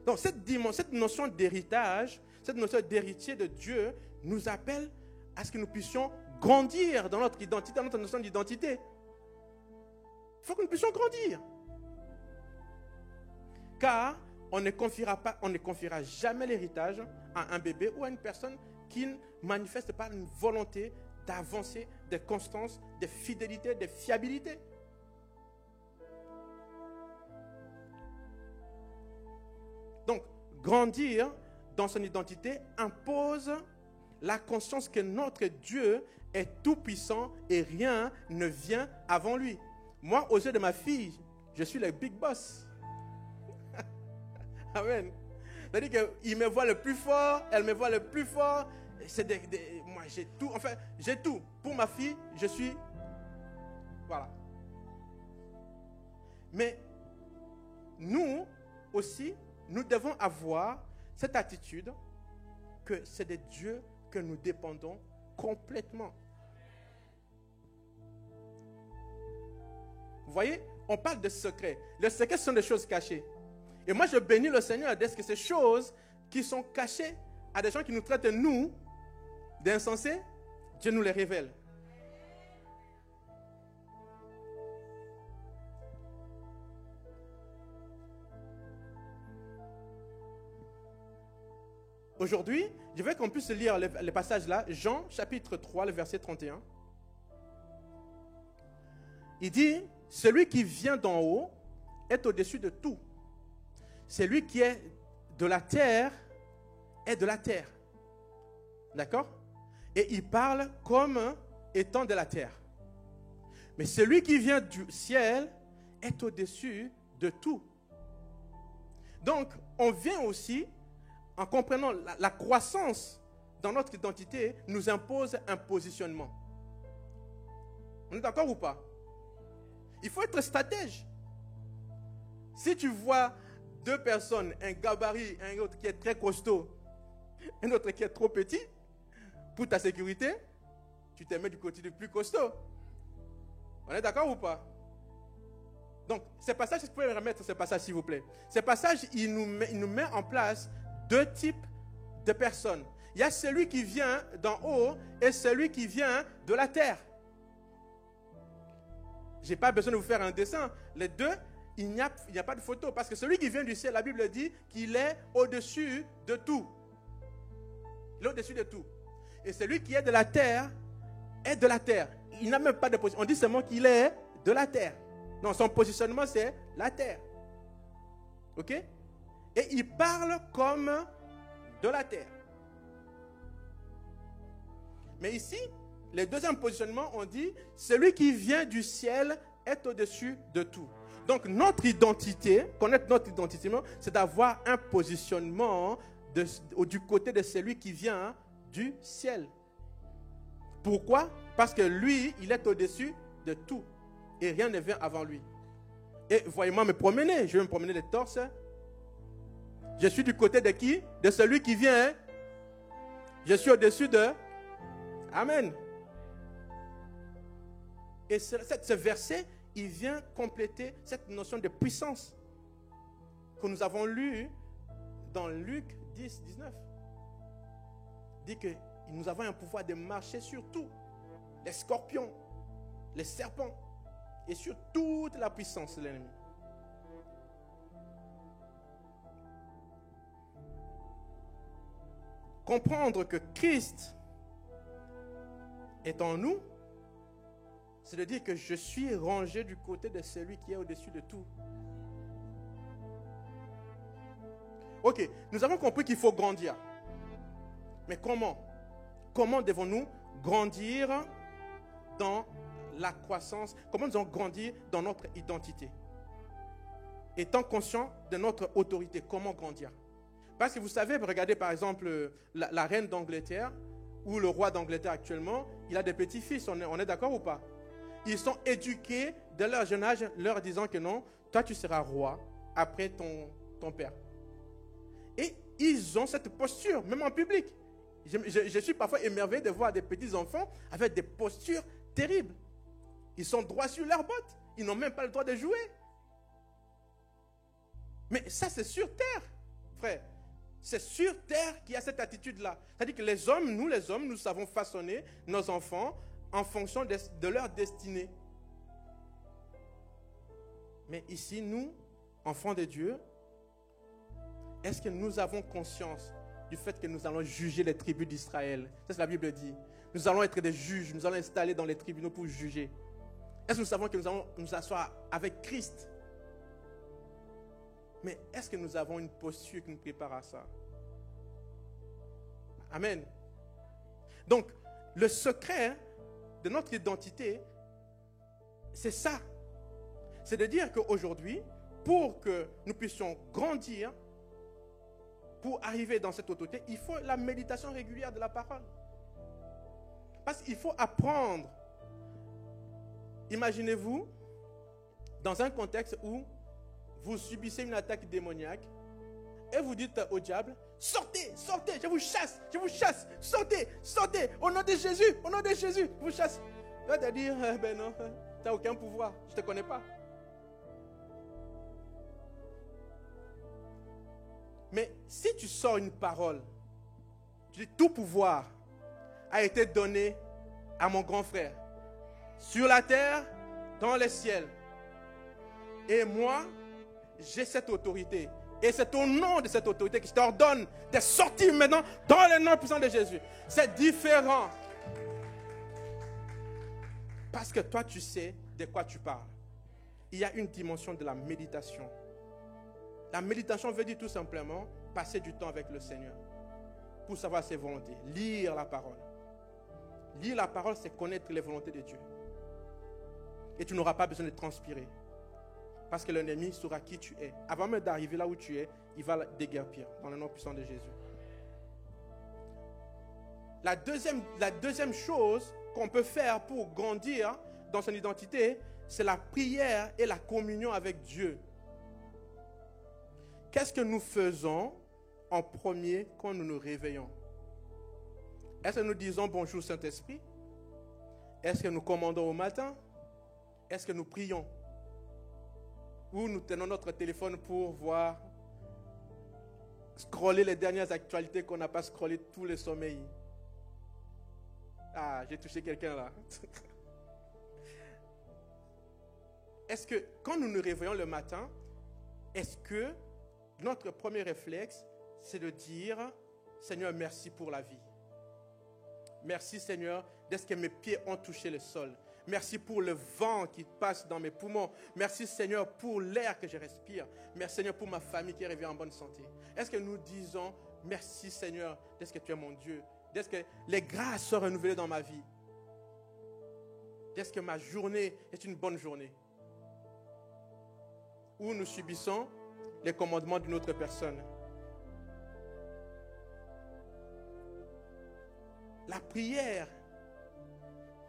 Donc cette notion d'héritage, cette notion d'héritier de Dieu nous appelle à ce que nous puissions grandir dans notre identité, dans notre notion d'identité. Il faut que nous puissions grandir. Car on ne confiera jamais l'héritage à un bébé ou à une personne qui ne manifeste pas une volonté d'avancer, de constance, de fidélité, de fiabilité. Donc, grandir dans son identité impose la conscience que notre Dieu est tout-puissant et rien ne vient avant lui. Moi, aux yeux de ma fille, je suis le big boss. Amen. C'est-à-dire qu'il me voit le plus fort, elle me voit le plus fort. Moi, j'ai tout. Enfin, j'ai tout. Pour ma fille, je suis... Voilà. Mais nous aussi, nous devons avoir cette attitude que c'est de Dieu que nous dépendons complètement. Vous voyez, on parle de secrets. Les secrets sont des choses cachées. Et moi, je bénis le Seigneur de ce que ces choses qui sont cachées à des gens qui nous traitent, nous, d'insensés, Dieu nous les révèle. Aujourd'hui, je veux qu'on puisse lire le passage là, Jean chapitre 3, le verset 31. Il dit, celui qui vient d'en haut est au-dessus de tout. Celui qui est de la terre est de la terre. D'accord? Et il parle comme étant de la terre. Mais celui qui vient du ciel est au-dessus de tout. Donc, on vient aussi, en comprenant la croissance dans notre identité, nous impose un positionnement. On est d'accord ou pas? Il faut être stratège. Si tu vois deux personnes, un gabarit, un autre qui est très costaud, un autre qui est trop petit, pour ta sécurité, tu te mets du côté du plus costaud. On est d'accord ou pas? Donc, ces passages, vous pouvez me remettre ces passages s'il vous plaît. Ces passages, il nous met en place deux types de personnes. Il y a celui qui vient d'en haut et celui qui vient de la terre. Je n'ai pas besoin de vous faire un dessin. Les deux, il n'y a pas de photo. Parce que celui qui vient du ciel, la Bible dit qu'il est au-dessus de tout. Il est au-dessus de tout. Et celui qui est de la terre est de la terre. Il n'a même pas de position. On dit seulement qu'il est de la terre. Non, son positionnement, c'est la terre. OK? Et il parle comme de la terre. Mais ici, le deuxième positionnement, on dit, celui qui vient du ciel est au-dessus de tout. Donc, notre identité, connaître notre identité, c'est d'avoir un positionnement du côté de celui qui vient du ciel. Pourquoi? Parce que lui, il est au-dessus de tout. Et rien ne vient avant lui. Et voyez-moi me promener. Je vais me promener les torses. Je suis du côté de qui? De celui qui vient. Je suis au-dessus de... Amen. Et ce verset, il vient compléter cette notion de puissance que nous avons lue dans Luc 10, 19. Il dit que nous avons un pouvoir de marcher sur tout. Les scorpions, les serpents et sur toute la puissance de l'ennemi. Comprendre que Christ est en nous, c'est de dire que je suis rangé du côté de celui qui est au-dessus de tout. Ok, nous avons compris qu'il faut grandir. Mais comment? Comment devons-nous grandir dans la croissance? Comment nous devons grandir dans notre identité? Étant conscient de notre autorité, comment grandir? Parce que vous savez, regardez par exemple la reine d'Angleterre ou le roi d'Angleterre actuellement, il a des petits-fils, on est d'accord ou pas? Ils sont éduqués dès leur jeune âge, leur disant que non, toi tu seras roi après ton père. Et ils ont cette posture, même en public. Je suis parfois émerveillé de voir des petits-enfants avec des postures terribles. Ils sont droits sur leurs bottes. Ils n'ont même pas le droit de jouer. Mais ça, c'est sur terre. frère. C'est sur terre qu'il y a cette attitude-là. C'est-à-dire que les hommes, nous savons façonner nos enfants en fonction de leur destinée. Mais ici, nous, enfants de Dieu, est-ce que nous avons conscience du fait que nous allons juger les tribus d'Israël? C'est ce que la Bible dit. Nous allons être des juges, nous allons installer dans les tribunaux pour juger. Est-ce que nous savons que nous allons nous asseoir avec Christ? Mais est-ce que nous avons une posture qui nous prépare à ça? Amen. Donc, le secret de notre identité, c'est ça. C'est de dire qu'aujourd'hui, pour que nous puissions grandir, pour arriver dans cette autorité, il faut la méditation régulière de la parole. Parce qu'il faut apprendre. Imaginez-vous dans un contexte où vous subissez une attaque démoniaque et vous dites au diable, sortez, sortez, je vous chasse, sortez, sortez, au nom de Jésus, je vous chasse. Il va te dire, ben non, tu n'as aucun pouvoir, je ne te connais pas. Mais si tu sors une parole, tu dis, tout pouvoir a été donné à mon grand frère, sur la terre, dans les ciels. Et moi, j'ai cette autorité. Et c'est au nom de cette autorité que je t'ordonne de sortir maintenant dans le nom puissant de Jésus. C'est différent. Parce que toi, tu sais de quoi tu parles. Il y a une dimension de la méditation. La méditation veut dire tout simplement passer du temps avec le Seigneur pour savoir ses volontés. Lire la parole. Lire la parole, c'est connaître les volontés de Dieu. Et tu n'auras pas besoin de transpirer. Parce que l'ennemi saura qui tu es. Avant même d'arriver là où tu es, il va déguerpir dans le nom puissant de Jésus. La deuxième chose qu'on peut faire pour grandir dans son identité, c'est la prière et la communion avec Dieu. Qu'est-ce que nous faisons en premier quand nous nous réveillons? Est-ce que nous disons bonjour Saint-Esprit? Est-ce que nous commandons au matin? Est-ce que nous prions? Ou nous tenons notre téléphone pour voir, scroller les dernières actualités qu'on n'a pas scrollées tous les sommeils? Ah, j'ai touché quelqu'un là. Est-ce que quand nous nous réveillons le matin, est-ce que notre premier réflexe, c'est de dire, Seigneur, merci pour la vie. Merci Seigneur, d'être que mes pieds ont touché le sol. Merci pour le vent qui passe dans mes poumons. Merci Seigneur pour l'air que je respire. Merci Seigneur pour ma famille qui revient en bonne santé. Est-ce que nous disons, merci Seigneur, d'être que tu es mon Dieu. D'être que les grâces sont renouvelées dans ma vie. D'être que ma journée est une bonne journée. Ou nous subissons les commandements d'une autre personne. La prière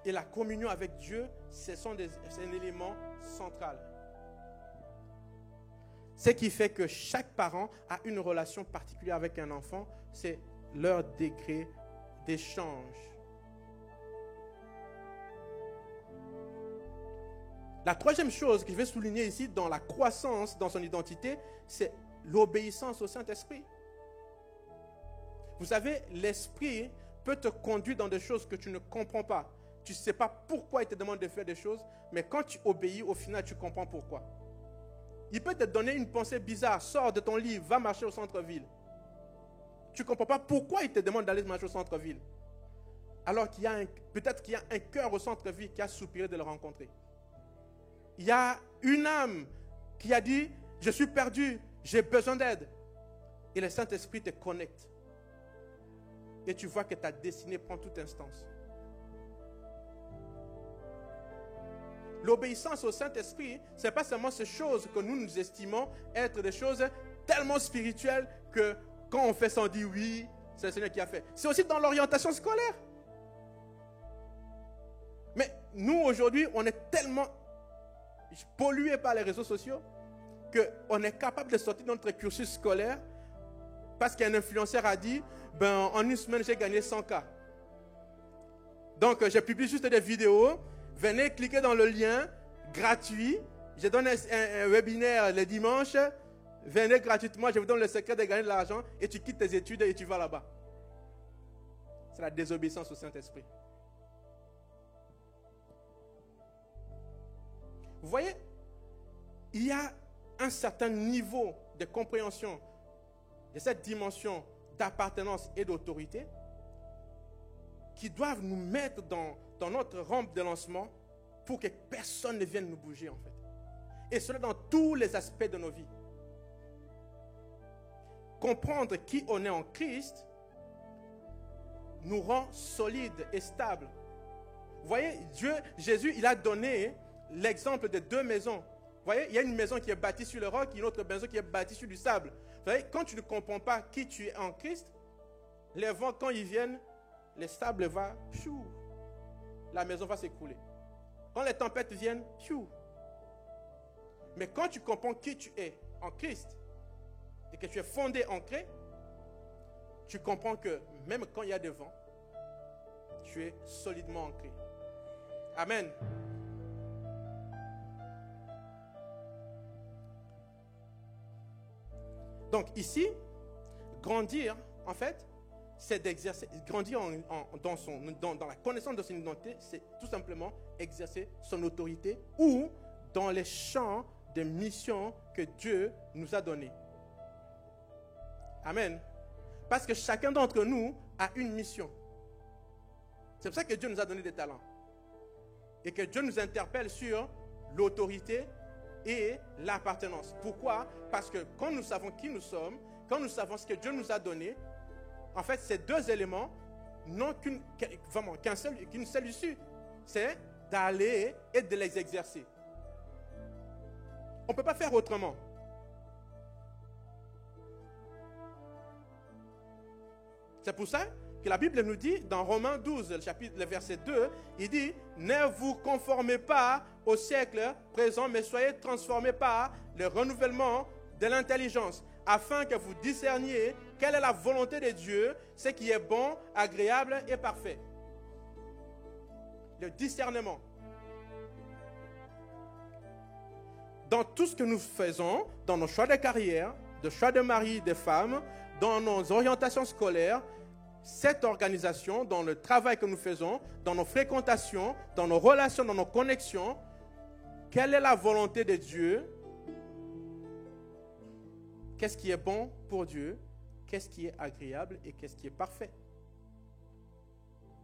et la communion avec Dieu, c'est un élément central. Ce qui fait que chaque parent a une relation particulière avec un enfant, c'est leur degré d'échange. La troisième chose que je vais souligner ici dans la croissance dans son identité, c'est l'obéissance au Saint-Esprit. Vous savez, l'Esprit peut te conduire dans des choses que tu ne comprends pas. Tu ne sais pas pourquoi il te demande de faire des choses, mais quand tu obéis, au final, tu comprends pourquoi. Il peut te donner une pensée bizarre. Sors de ton lit, va marcher au centre-ville. Tu ne comprends pas pourquoi il te demande d'aller marcher au centre-ville. Alors qu'il y a peut-être qu'il y a un cœur au centre-ville qui a soupiré de le rencontrer. Il y a une âme qui a dit, je suis perdu, j'ai besoin d'aide. Et le Saint-Esprit te connecte. Et tu vois que ta destinée prend toute instance. L'obéissance au Saint-Esprit, ce n'est pas seulement ces choses que nous estimons être des choses tellement spirituelles que quand on fait ça, on dit oui, c'est le Seigneur qui a fait. C'est aussi dans l'orientation scolaire. Mais nous, aujourd'hui, on est tellement pollués par les réseaux sociaux qu'on est capable de sortir de notre cursus scolaire parce qu'un influenceur a dit, en une semaine, j'ai gagné 100K. Donc, je publie juste des vidéos. Venez cliquer dans le lien gratuit. Je donne un webinaire le dimanche. venez gratuitement, je vous donne le secret de gagner de l'argent, et tu quittes tes études et tu vas là-bas. C'est la désobéissance au Saint-Esprit. Vous voyez, il y a un certain niveau de compréhension de cette dimension d'appartenance et d'autorité qui doivent nous mettre dans notre rampe de lancement pour que personne ne vienne nous bouger en fait. Et cela dans tous les aspects de nos vies. Comprendre qui on est en Christ nous rend solides et stables. Vous voyez, Jésus, il a donné l'exemple de deux maisons. Vous voyez, il y a une maison qui est bâtie sur le roc et une autre maison qui est bâtie sur du sable. Vous voyez, quand tu ne comprends pas qui tu es en Christ, les vents, quand ils viennent, le sable va, chou, la maison va s'écrouler. Quand les tempêtes viennent, chou. Mais quand tu comprends qui tu es en Christ et que tu es fondé, ancré, tu comprends que même quand il y a des vents, tu es solidement ancré. Amen. Donc ici, grandir, en fait, c'est d'exercer, grandir dans la connaissance de son identité, c'est tout simplement exercer son autorité ou dans les champs de mission que Dieu nous a donnés. Amen. Parce que chacun d'entre nous a une mission. C'est pour ça que Dieu nous a donné des talents. Et que Dieu nous interpelle sur l'autorité et l'appartenance. Pourquoi? Parce que quand nous savons qui nous sommes, quand nous savons ce que Dieu nous a donné, en fait, ces deux éléments n'ont qu'une seule issue. C'est d'aller et de les exercer. On ne peut pas faire autrement. C'est pour ça que la Bible nous dit, dans Romains 12, le verset 2, il dit, « Ne vous conformez pas au siècle présent, mais soyez transformés par le renouvellement de l'intelligence, afin que vous discerniez quelle est la volonté de Dieu, ce qui est bon, agréable et parfait. » Le discernement. Dans tout ce que nous faisons, dans nos choix de carrière, de choix de mari, de femme, dans nos orientations scolaires, cette organisation, dans le travail que nous faisons, dans nos fréquentations, dans nos relations, dans nos connexions, quelle est la volonté de Dieu? Qu'est-ce qui est bon pour Dieu? Qu'est-ce qui est agréable et qu'est-ce qui est parfait?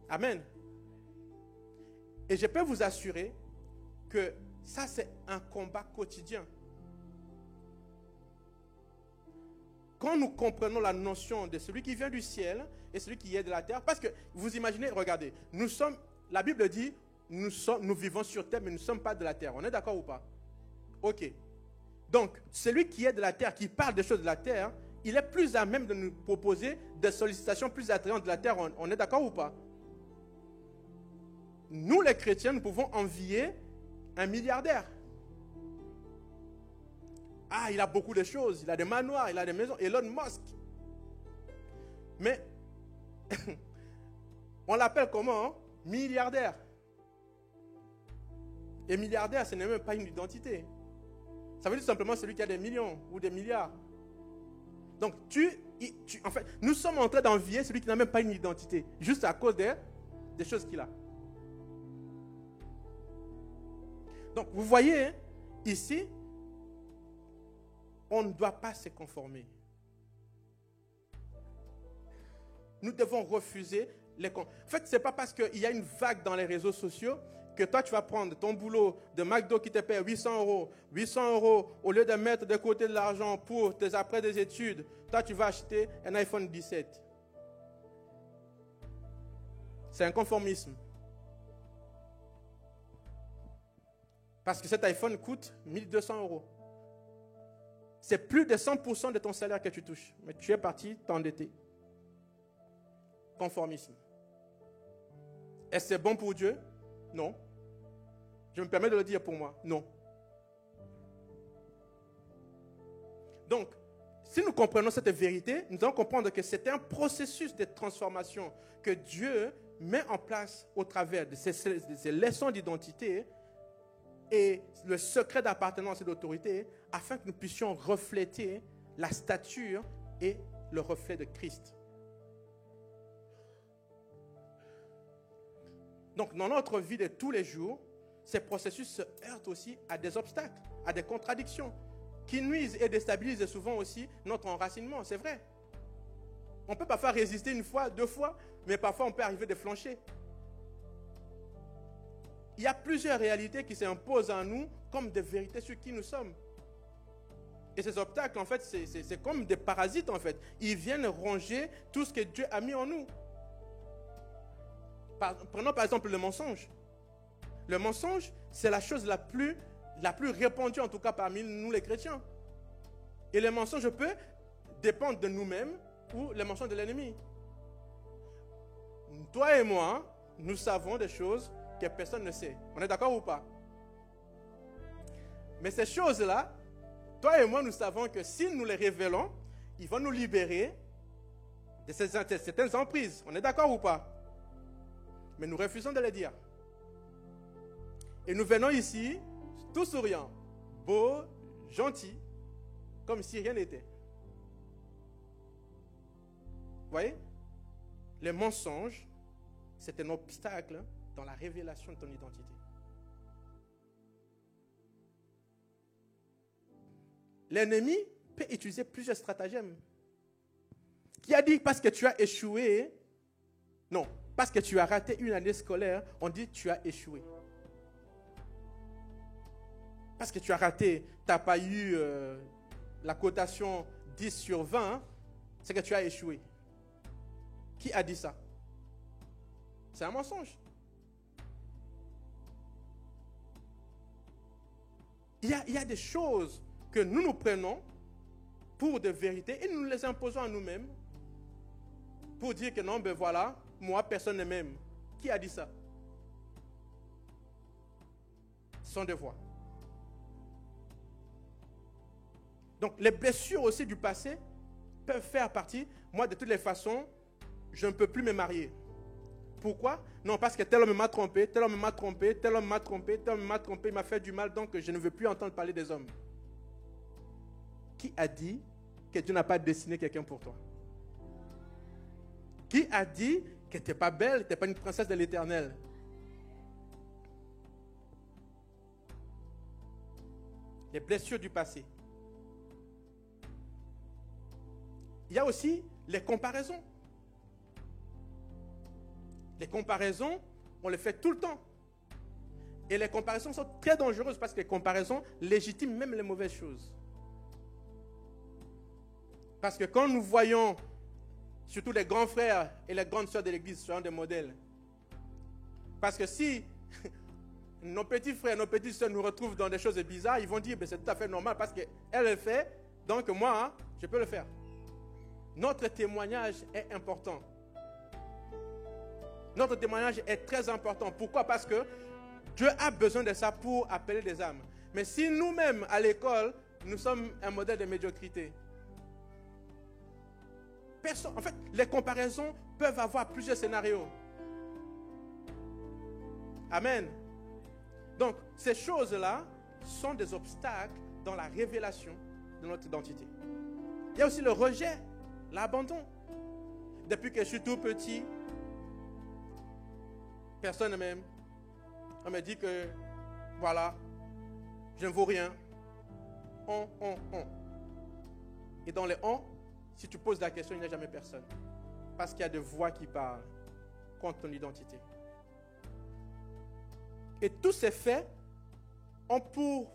Amen. Et je peux vous assurer que ça, c'est un combat quotidien. Quand nous comprenons la notion de celui qui vient du ciel et celui qui est de la terre, parce que vous imaginez, regardez, la Bible dit, nous vivons sur terre, mais nous ne sommes pas de la terre. On est d'accord ou pas? Ok. Donc, celui qui est de la terre, qui parle des choses de la terre, il est plus à même de nous proposer des sollicitations plus attrayantes de la terre. On est d'accord ou pas? Nous, les chrétiens, nous pouvons envier un milliardaire. Ah, il a beaucoup de choses. Il a des manoirs, il a des maisons. Elon Musk. Mais, on l'appelle comment? Milliardaire. Et milliardaire, ce n'est même pas une identité. Ça veut dire simplement celui qui a des millions ou des milliards. Donc, en fait, nous sommes en train d'envier celui qui n'a même pas une identité, juste à cause des choses qu'il a. Donc, vous voyez, hein, ici, on ne doit pas se conformer. Nous devons refuser les... En fait, ce n'est pas parce qu'il y a une vague dans les réseaux sociaux que toi, tu vas prendre ton boulot de McDo qui te paie 800 €. 800 €, au lieu de mettre de côté de l'argent pour tes après des études, toi, tu vas acheter un iPhone 17. C'est un conformisme. Parce que cet iPhone coûte 1200 €. C'est plus de 100% de ton salaire que tu touches. Mais tu es parti t'endetter. Conformisme. Est-ce que c'est bon pour Dieu? Non. Je me permets de le dire pour moi. Non. Donc, si nous comprenons cette vérité, nous allons comprendre que c'est un processus de transformation que Dieu met en place au travers de ces leçons d'identité et le secret d'appartenance et d'autorité afin que nous puissions refléter la stature et le reflet de Christ. Donc, dans notre vie de tous les jours, ces processus se heurtent aussi à des obstacles, à des contradictions, qui nuisent et déstabilisent souvent aussi notre enracinement, c'est vrai. On peut parfois résister une fois, 2 fois, mais parfois on peut arriver à flancher. Il y a plusieurs réalités qui s'imposent à nous comme des vérités sur qui nous sommes. Et ces obstacles, en fait, c'est comme des parasites, en fait. Ils viennent ronger tout ce que Dieu a mis en nous. Prenons par exemple le mensonge. Le mensonge, c'est la chose la plus répandue, en tout cas parmi nous les chrétiens. Et le mensonge peut dépendre de nous-mêmes ou le mensonge de l'ennemi. Toi et moi, nous savons des choses que personne ne sait. On est d'accord ou pas? Mais ces choses-là, toi et moi, nous savons que si nous les révélons, ils vont nous libérer de certaines emprises. On est d'accord ou pas? Mais nous refusons de les dire. Et nous venons ici, tout souriants, beaux, gentils, comme si rien n'était. Vous voyez? Les mensonges, c'est un obstacle dans la révélation de ton identité. L'ennemi peut utiliser plusieurs stratagèmes. Qui a dit parce que tu as échoué? Non, parce que tu as raté une année scolaire, on dit tu as échoué. Parce que tu as raté, tu n'as pas eu la cotation 10 sur 20, c'est que tu as échoué. Qui a dit ça? C'est un mensonge. Il y a des choses que nous prenons pour des vérités et nous les imposons à nous-mêmes pour dire que non, ben voilà, moi, personne ne m'aime. Qui a dit ça? Ce sont des voix. Donc, les blessures aussi du passé peuvent faire partie. Moi, de toutes les façons, je ne peux plus me marier. Pourquoi? Non, parce que tel homme m'a trompé, tel homme m'a trompé, tel homme m'a trompé, tel homme m'a trompé, il m'a fait du mal, donc je ne veux plus entendre parler des hommes. Qui a dit que Dieu n'a pas destiné quelqu'un pour toi? Qui a dit que tu n'es pas belle, tu n'es pas une princesse de l'Éternel? Les blessures du passé. Il y a aussi les comparaisons. Les comparaisons, on les fait tout le temps. Et les comparaisons sont très dangereuses parce que les comparaisons légitiment même les mauvaises choses. Parce que quand nous voyons, surtout les grands frères et les grandes sœurs de l'Église, sont des modèles. Parce que si nos petits frères, nos petites sœurs nous retrouvent dans des choses bizarres, ils vont dire ben, c'est tout à fait normal parce qu'elle le fait, donc moi, je peux le faire. Notre témoignage est important. Notre témoignage est très important. Pourquoi? Parce que Dieu a besoin de ça pour appeler des âmes. Mais si nous-mêmes, à l'école, nous sommes un modèle de médiocrité, en fait, les comparaisons peuvent avoir plusieurs scénarios. Amen. Donc, ces choses-là sont des obstacles dans la révélation de notre identité. Il y a aussi le rejet, l'abandon. Depuis que je suis tout petit, personne ne m'aime. On me dit que, voilà, je ne vaux rien. On. Et dans les on, si tu poses la question, il n'y a jamais personne. Parce qu'il y a des voix qui parlent contre ton identité. Et tous ces faits ont pour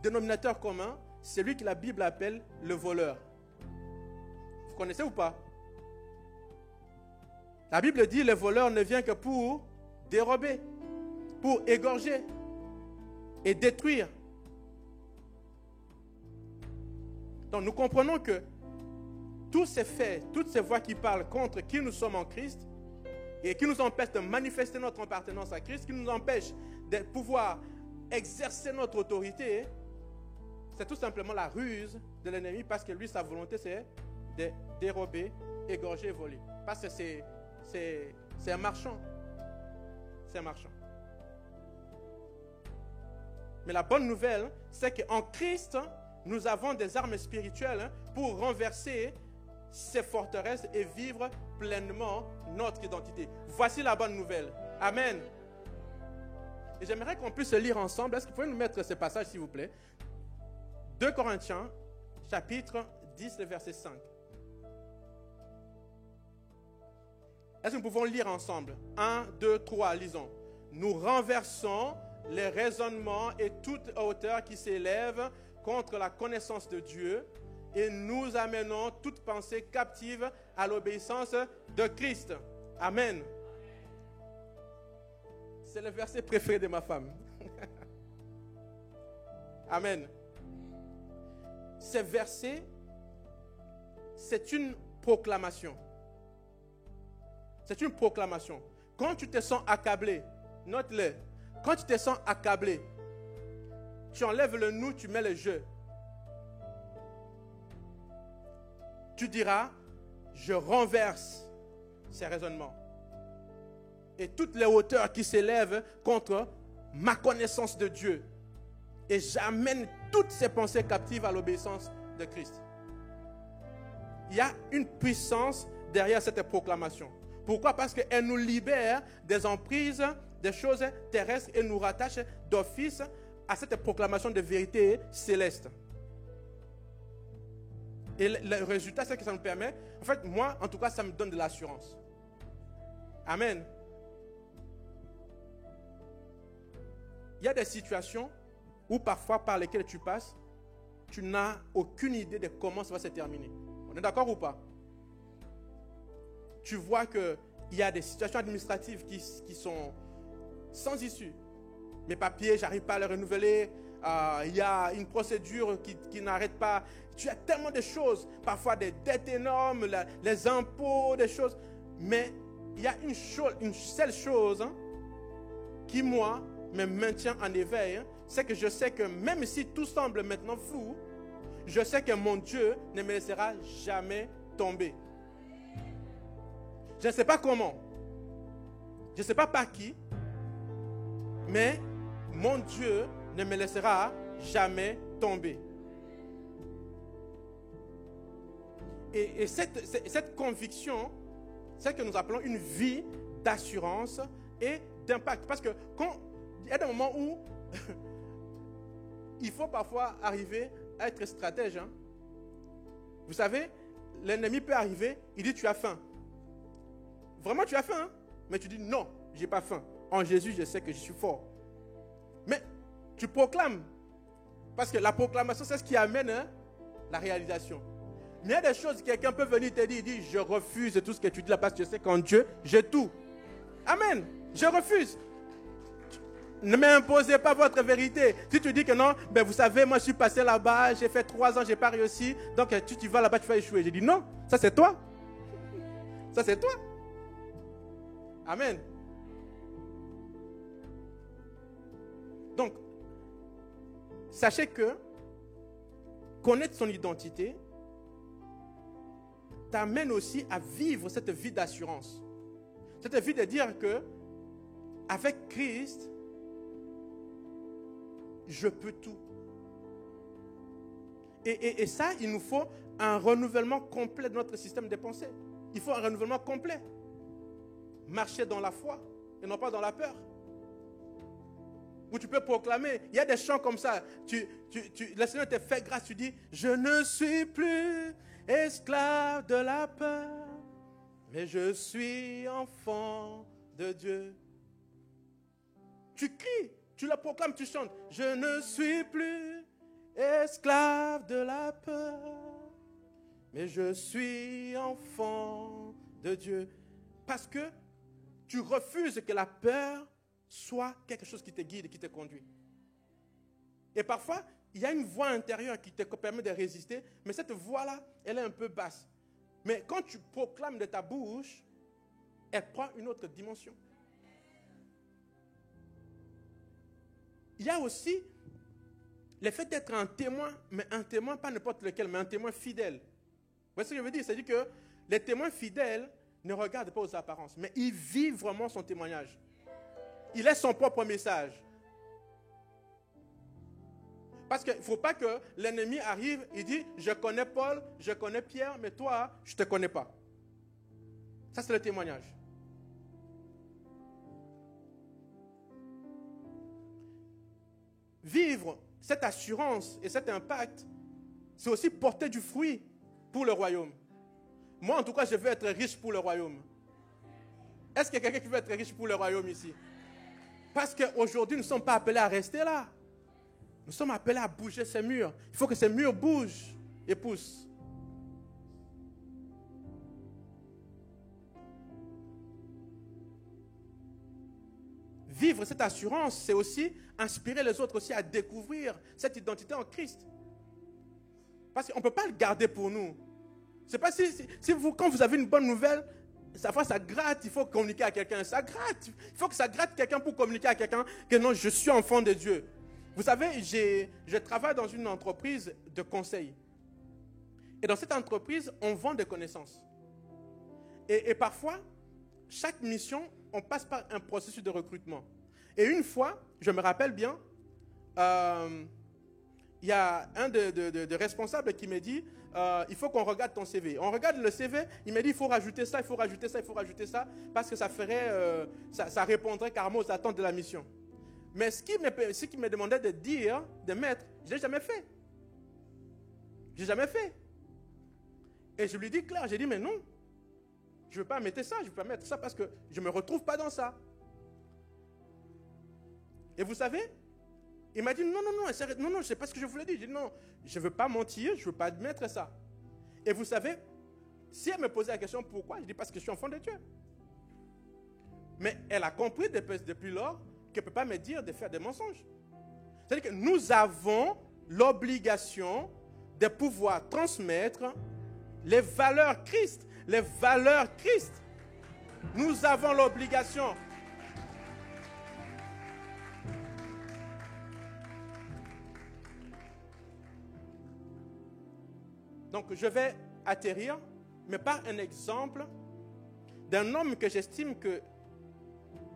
dénominateur commun celui que la Bible appelle le voleur. Vous connaissez ou pas? La Bible dit le voleur ne vient que pour dérober, pour égorger et détruire. Donc nous comprenons que tous ces faits, toutes ces voix qui parlent contre qui nous sommes en Christ et qui nous empêchent de manifester notre appartenance à Christ, qui nous empêchent de pouvoir exercer notre autorité, c'est tout simplement la ruse de l'ennemi parce que lui, sa volonté, c'est de dérober, égorger et voler. Parce que c'est un marchand. C'est un marchand. Mais la bonne nouvelle, c'est qu'en Christ, nous avons des armes spirituelles pour renverser ces forteresses et vivre pleinement notre identité. Voici la bonne nouvelle. Amen. Et j'aimerais qu'on puisse lire ensemble. Est-ce que vous pouvez nous mettre ce passage, s'il vous plaît? 2 Corinthiens, chapitre 10, le verset 5. Est-ce que nous pouvons lire ensemble? 1, 2, 3, lisons. Nous renversons les raisonnements et toute hauteur qui s'élève contre la connaissance de Dieu et nous amenons toute pensée captive à l'obéissance de Christ. Amen. C'est le verset préféré de ma femme. Amen. Ce verset, c'est une proclamation. C'est une proclamation. Quand tu te sens accablé, note-le. Quand tu te sens accablé, tu enlèves le nous, tu mets le je. Tu diras, je renverse ces raisonnements. Et toutes les hauteurs qui s'élèvent contre ma connaissance de Dieu. Et j'amène toutes ces pensées captives à l'obéissance de Christ. Il y a une puissance derrière cette proclamation. Pourquoi? Parce qu'elle nous libère des emprises, des choses terrestres et nous rattache d'office à cette proclamation de vérité céleste. Et le résultat, c'est que ça nous permet, en fait, moi, en tout cas, ça me donne de l'assurance. Amen. Il y a des situations où parfois par lesquelles tu passes, tu n'as aucune idée de comment ça va se terminer. On est d'accord ou pas? Tu vois qu'il y a des situations administratives qui sont sans issue. Mes papiers, je n'arrive pas à les renouveler. Il y a une procédure qui n'arrête pas. Tu as tellement de choses, parfois des dettes énormes, les impôts, des choses. Mais il y a une seule chose qui, moi, me maintient en éveil. C'est que je sais que même si tout semble maintenant flou, je sais que mon Dieu ne me laissera jamais tomber. Je ne sais pas comment. Je ne sais pas par qui. Mais mon Dieu ne me laissera jamais tomber. Et cette conviction, c'est que nous appelons une vie d'assurance et d'impact. Parce que quand il y a des moments où il faut parfois arriver à être stratège. Vous savez, l'ennemi peut arriver, il dit tu as faim. Vraiment tu as faim, mais tu dis non, je n'ai pas faim. En Jésus, je sais que je suis fort. Mais tu proclames. Parce que la proclamation, c'est ce qui amène la réalisation. Mais il y a des choses, quelqu'un peut venir te dire, il dit, je refuse tout ce que tu dis là parce que je sais qu'en Dieu, j'ai tout. Amen. Je refuse. Ne m'imposez pas votre vérité. Si tu dis que non, ben vous savez, moi je suis passé là-bas, j'ai fait 3 ans, je n'ai pas réussi. Donc tu vas là-bas, tu vas échouer. J'ai dit non, ça c'est toi. Ça c'est toi. Amen. Donc, sachez que connaître son identité t'amène aussi à vivre cette vie d'assurance. Cette vie de dire que avec Christ, je peux tout. Et ça, il nous faut un renouvellement complet de notre système de pensée. Il faut un renouvellement complet. Marcher dans la foi et non pas dans la peur. Où tu peux proclamer, il y a des chants comme ça. Le Seigneur te fait grâce, tu dis, je ne suis plus esclave de la peur, mais je suis enfant de Dieu. Tu cries, tu le proclames, tu chantes, je ne suis plus esclave de la peur, mais je suis enfant de Dieu. Parce que tu refuses que la peur soit quelque chose qui te guide, qui te conduit. Et parfois, il y a une voix intérieure qui te permet de résister, mais cette voix-là, elle est un peu basse. Mais quand tu proclames de ta bouche, elle prend une autre dimension. Il y a aussi le fait d'être un témoin, mais un témoin pas n'importe lequel, mais un témoin fidèle. Vous voyez ce que je veux dire? C'est-à-dire que les témoins fidèles ne regardent pas aux apparences, mais ils vivent vraiment son témoignage. Il est son propre message. Parce qu'il ne faut pas que l'ennemi arrive et dit, je connais Paul, je connais Pierre, mais toi, je ne te connais pas. Ça, c'est le témoignage. Vivre cette assurance et cet impact, c'est aussi porter du fruit pour le royaume. Moi, en tout cas, je veux être riche pour le royaume. Est-ce qu'il y a quelqu'un qui veut être riche pour le royaume ici? Parce qu'aujourd'hui, nous ne sommes pas appelés à rester là. Nous sommes appelés à bouger ces murs. Il faut que ces murs bougent et poussent. Vivre cette assurance, c'est aussi inspirer les autres aussi à découvrir cette identité en Christ. Parce qu'on ne peut pas le garder pour nous. C'est pas si vous, quand vous avez une bonne nouvelle, ça gratte, il faut communiquer à quelqu'un. Ça gratte. Il faut que ça gratte quelqu'un pour communiquer à quelqu'un que non, je suis enfant de Dieu. Vous savez, je travaille dans une entreprise de conseil. Et dans cette entreprise, on vend des connaissances. Et parfois, chaque mission, on passe par un processus de recrutement. Et une fois, je me rappelle bien, il y a un de responsables qui me dit, il faut qu'on regarde ton CV. On regarde le CV, il me dit, il faut rajouter ça, il faut rajouter ça, il faut rajouter ça, parce que ça ferait, ça répondrait carrément aux attentes de la mission. Mais ce qui me demandait de dire, de mettre, je n'ai jamais fait. Je n'ai jamais fait. Et je lui dis clair, j'ai dit, mais non, je ne veux pas mettre ça, je ne veux pas mettre ça parce que je ne me retrouve pas dans ça. Et vous savez, il m'a dit, non, je ne sais pas ce que je voulais dire. J'ai dit, non, je ne veux pas mentir, je ne veux pas mettre ça. Et vous savez, si elle me posait la question, pourquoi? Je dis, parce que je suis enfant de Dieu. Mais elle a compris depuis lors qu'elle ne peut pas me dire de faire des mensonges. C'est-à-dire que nous avons l'obligation de pouvoir transmettre les valeurs Christ. Les valeurs Christ. Nous avons l'obligation. Donc je vais atterrir, mais par un exemple d'un homme que j'estime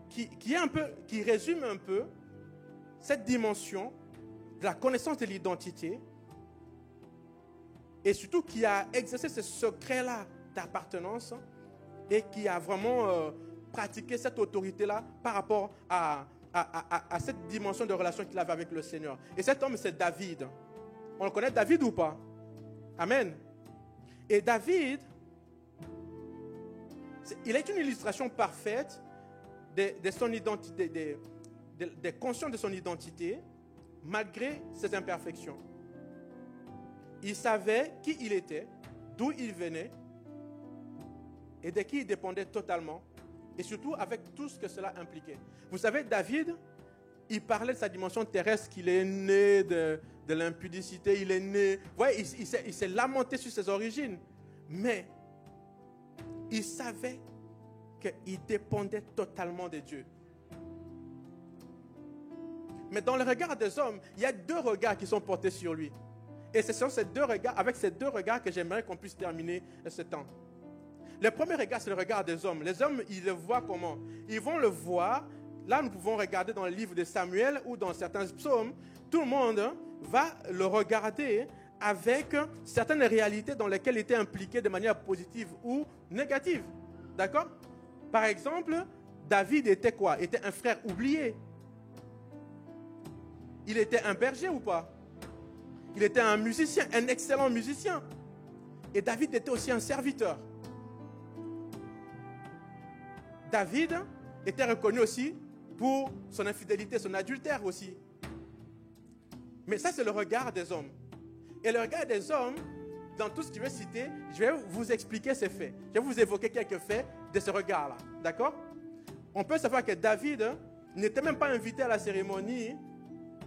qui résume un peu cette dimension de la connaissance de l'identité et surtout qui a exercé ce secret-là d'appartenance et qui a vraiment pratiqué cette autorité-là par rapport à cette dimension de relation qu'il avait avec le Seigneur. Et cet homme, c'est David. On le connaît, David, ou pas? Amen. Et David, il est une illustration parfaite de son identité, de conscience de son identité, malgré ses imperfections. Il savait qui il était, d'où il venait, et de qui il dépendait totalement, et surtout avec tout ce que cela impliquait. Vous savez, David, il parlait de sa dimension terrestre, qu'il est né de l'impudicité, il est né... Vous voyez, il s'est lamenté sur ses origines, mais il savait qu'il dépendait totalement de Dieu. Mais dans le regard des hommes, il y a deux regards qui sont portés sur lui. Et ce sont avec ces deux regards que j'aimerais qu'on puisse terminer ce temps. Le premier regard, c'est le regard des hommes. Les hommes, ils le voient comment? Ils vont le voir. Là, nous pouvons regarder dans le livre de Samuel ou dans certains psaumes. Tout le monde va le regarder avec certaines réalités dans lesquelles il était impliqué de manière positive ou négative. D'accord? Par exemple, David était quoi? Il était un frère oublié. Il était un berger ou pas? Il était un musicien, un excellent musicien. Et David était aussi un serviteur. David était reconnu aussi pour son infidélité, son adultère aussi. Mais ça, c'est le regard des hommes. Et le regard des hommes, dans tout ce que je vais citer, je vais vous expliquer ces faits. Je vais vous évoquer quelques faits de ce regard-là. D'accord? On peut savoir que David n'était même pas invité à la cérémonie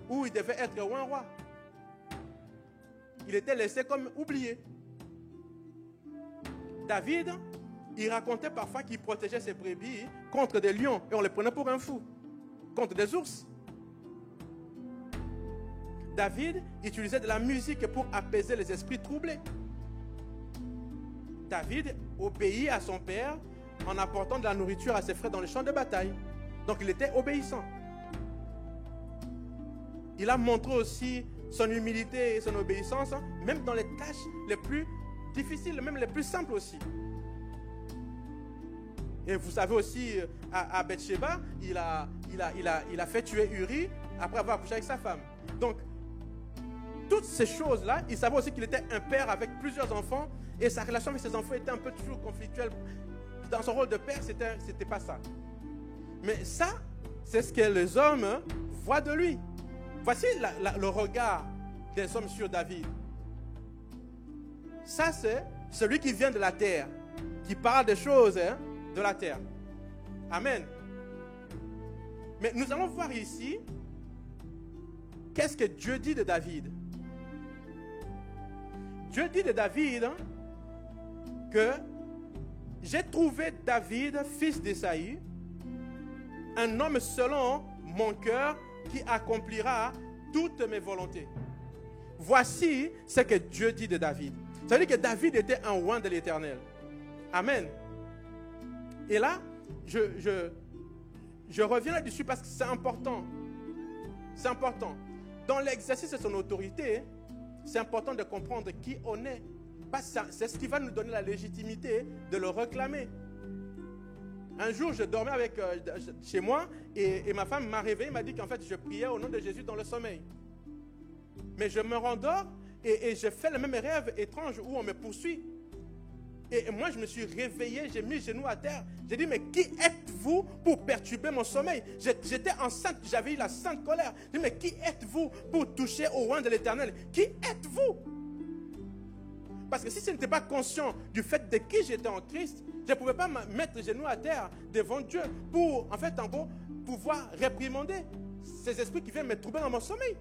où il devait être roi. Il était laissé comme oublié. David, il racontait parfois qu'il protégeait ses brebis contre des lions et on les prenait pour un fou, contre des ours. David utilisait de la musique pour apaiser les esprits troublés. David obéit à son père en apportant de la nourriture à ses frères dans les champs de bataille. Donc il était obéissant. Il a montré aussi son humilité et son obéissance, même dans les tâches les plus difficiles, même les plus simples aussi. Et vous savez aussi, à Bathsheba, il a fait tuer Uri après avoir accouché avec sa femme. Donc, toutes ces choses-là, il savait aussi qu'il était un père avec plusieurs enfants et sa relation avec ses enfants était un peu toujours conflictuelle. Dans son rôle de père, c'était pas ça. Mais ça, c'est ce que les hommes voient de lui. Voici le regard des hommes sur David. Ça, c'est celui qui vient de la terre, qui parle des choses de la terre. Amen. Mais nous allons voir ici, qu'est-ce que Dieu dit de David. Dieu dit de David que j'ai trouvé David, fils d'Ésaïe, un homme selon mon cœur qui accomplira toutes mes volontés. Voici ce que Dieu dit de David. Ça veut dire que David était un roi de l'Éternel. Amen. Et là, je reviens là-dessus parce que c'est important. C'est important. Dans l'exercice de son autorité, c'est important de comprendre qui on est. Parce que c'est ce qui va nous donner la légitimité de le réclamer. Un jour, je dormais chez moi et ma femme m'a réveillé, m'a dit qu'en fait, je priais au nom de Jésus dans le sommeil. Mais je me rendors et je fais le même rêve étrange où on me poursuit. Et moi, je me suis réveillé, j'ai mis les genoux à terre. J'ai dit, mais qui êtes-vous pour perturber mon sommeil? J'étais enceinte, j'avais eu la sainte colère. J'ai dit, mais qui êtes-vous pour toucher au roi de l'Éternel? Qui êtes-vous? Parce que si je n'étais pas conscient du fait de qui j'étais en Christ, je ne pouvais pas mettre les genoux à terre devant Dieu pour, en fait, en gros, pouvoir réprimander ces esprits qui viennent me troubler dans mon sommeil.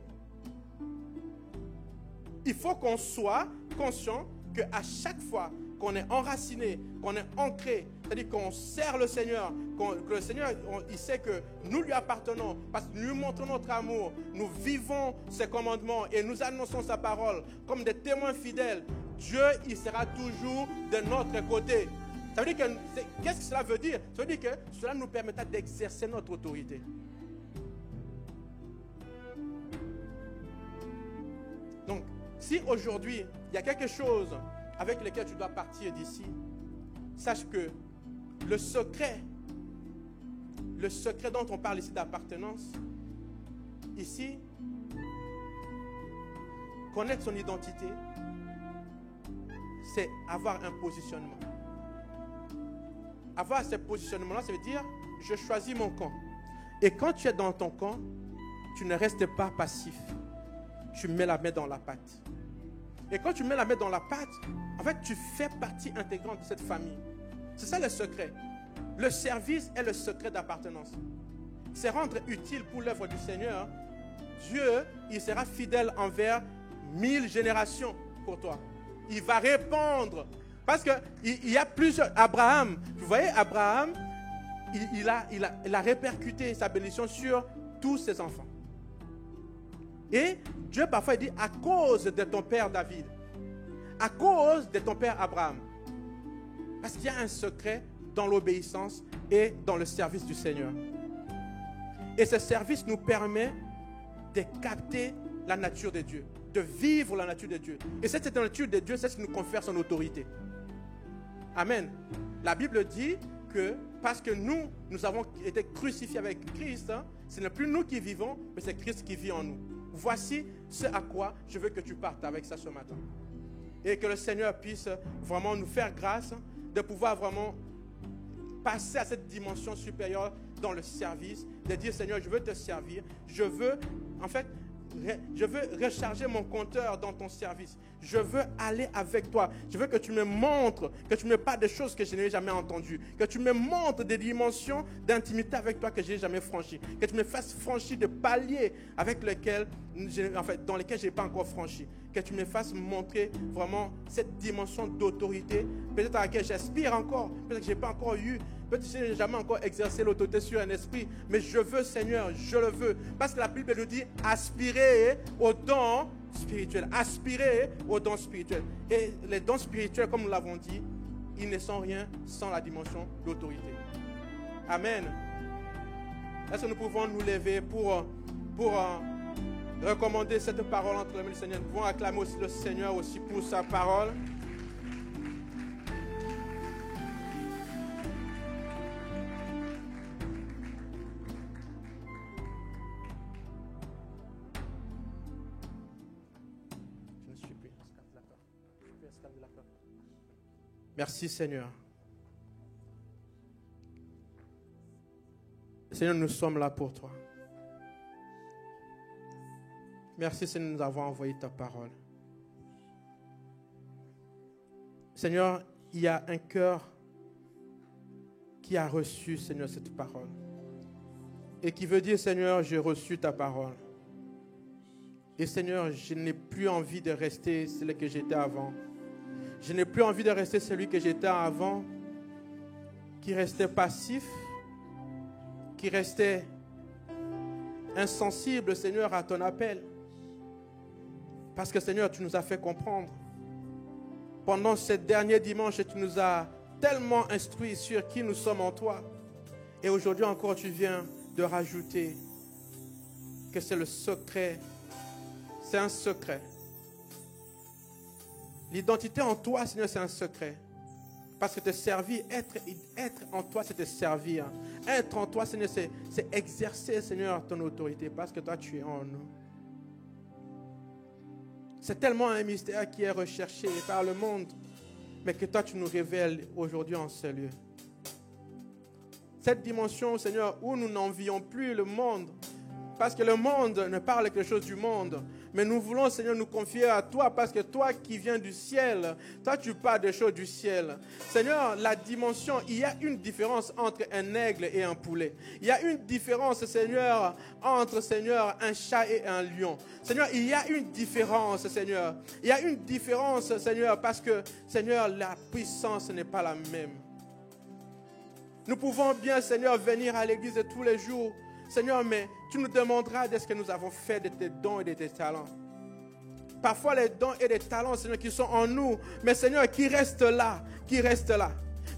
Il faut qu'on soit conscient qu'à chaque fois qu'on est enraciné, qu'on est ancré, c'est-à-dire qu'on sert le Seigneur, que le Seigneur, il sait que nous lui appartenons, parce que nous lui montrons notre amour, nous vivons ses commandements et nous annonçons sa parole comme des témoins fidèles. Dieu, il sera toujours de notre côté. Ça veut dire que, qu'est-ce que cela veut dire? Ça veut dire que cela nous permettra d'exercer notre autorité. Donc, si aujourd'hui, il y a quelque chose avec lequel tu dois partir d'ici, sache que le secret dont on parle ici d'appartenance, ici, connaître son identité, c'est avoir un positionnement. Avoir ce positionnement-là, ça veut dire, je choisis mon camp. Et quand tu es dans ton camp, tu ne restes pas passif. Tu mets la main dans la pâte. Et quand tu mets la main dans la pâte, en fait, tu fais partie intégrante de cette famille. C'est ça le secret. Le service est le secret d'appartenance. C'est rendre utile pour l'œuvre du Seigneur. Dieu, il sera fidèle envers 1000 générations pour toi. Il va répondre. Parce qu'il y a plusieurs... Abraham, vous voyez, Abraham, il a répercuté sa bénédiction sur tous ses enfants. Et Dieu parfois dit, à cause de ton père David, à cause de ton père Abraham. Parce qu'il y a un secret dans l'obéissance et dans le service du Seigneur. Et ce service nous permet de capter la nature de Dieu, de vivre la nature de Dieu. Et cette nature de Dieu, c'est ce qui nous confère son autorité. Amen. La Bible dit que parce que nous avons été crucifiés avec Christ, ce n'est plus nous qui vivons, mais c'est Christ qui vit en nous. Voici ce à quoi je veux que tu partes avec ça ce matin. Et que le Seigneur puisse vraiment nous faire grâce de pouvoir vraiment passer à cette dimension supérieure dans le service, de dire Seigneur, je veux te servir, je veux recharger mon compteur dans ton service. Je veux aller avec toi. Je veux que tu me montres, que tu me parles des choses que je n'ai jamais entendues, que tu me montres des dimensions d'intimité avec toi que je n'ai jamais franchies, que tu me fasses franchir des paliers dans lesquels je n'ai pas encore franchi, que tu me fasses montrer vraiment cette dimension d'autorité, peut-être à laquelle j'aspire encore, peut-être que je n'ai pas encore eu, peut-être que je n'ai jamais encore exercé l'autorité sur un esprit, mais je veux, Seigneur, je le veux. Parce que la Bible nous dit aspirer aux dons spirituels. Aspirer aux dons spirituels. Et les dons spirituels, comme nous l'avons dit, ils ne sont rien sans la dimension d'autorité. Amen. Est-ce que nous pouvons nous lever pour recommander cette parole entre les mains du Seigneur. Nous pouvons acclamer aussi le Seigneur aussi pour sa parole. Merci Seigneur. Seigneur, nous sommes là pour toi. Merci Seigneur de nous avoir envoyé ta parole. Seigneur, il y a un cœur qui a reçu, Seigneur, cette parole. Et qui veut dire, Seigneur, j'ai reçu ta parole. Et Seigneur, je n'ai plus envie de rester celui que j'étais avant. Je n'ai plus envie de rester celui que j'étais avant, qui restait passif, qui restait insensible, Seigneur, à ton appel. Parce que, Seigneur, tu nous as fait comprendre. Pendant ce dernier dimanche, tu nous as tellement instruits sur qui nous sommes en toi. Et aujourd'hui encore, tu viens de rajouter que c'est le secret. C'est un secret. L'identité en toi, Seigneur, c'est un secret. Parce que te servir, être en toi, c'est te servir. Être en toi, Seigneur, c'est exercer, Seigneur, ton autorité. Parce que toi, tu es en nous. C'est tellement un mystère qui est recherché par le monde, mais que toi, tu nous révèles aujourd'hui en ce lieu. Cette dimension, Seigneur, où nous n'envions plus le monde, parce que le monde ne parle quelque chose du monde, mais nous voulons, Seigneur, nous confier à toi, parce que toi qui viens du ciel, toi tu parles des choses du ciel. Seigneur, la dimension, il y a une différence entre un aigle et un poulet. Il y a une différence, Seigneur, entre, Seigneur, un chat et un lion. Seigneur, il y a une différence, Seigneur. Il y a une différence, Seigneur, parce que, Seigneur, la puissance n'est pas la même. Nous pouvons bien, Seigneur, venir à l'église tous les jours, Seigneur, mais tu nous demanderas de ce que nous avons fait de tes dons et de tes talents. Parfois, les dons et les talents, Seigneur, qui sont en nous, mais Seigneur, qui restent là,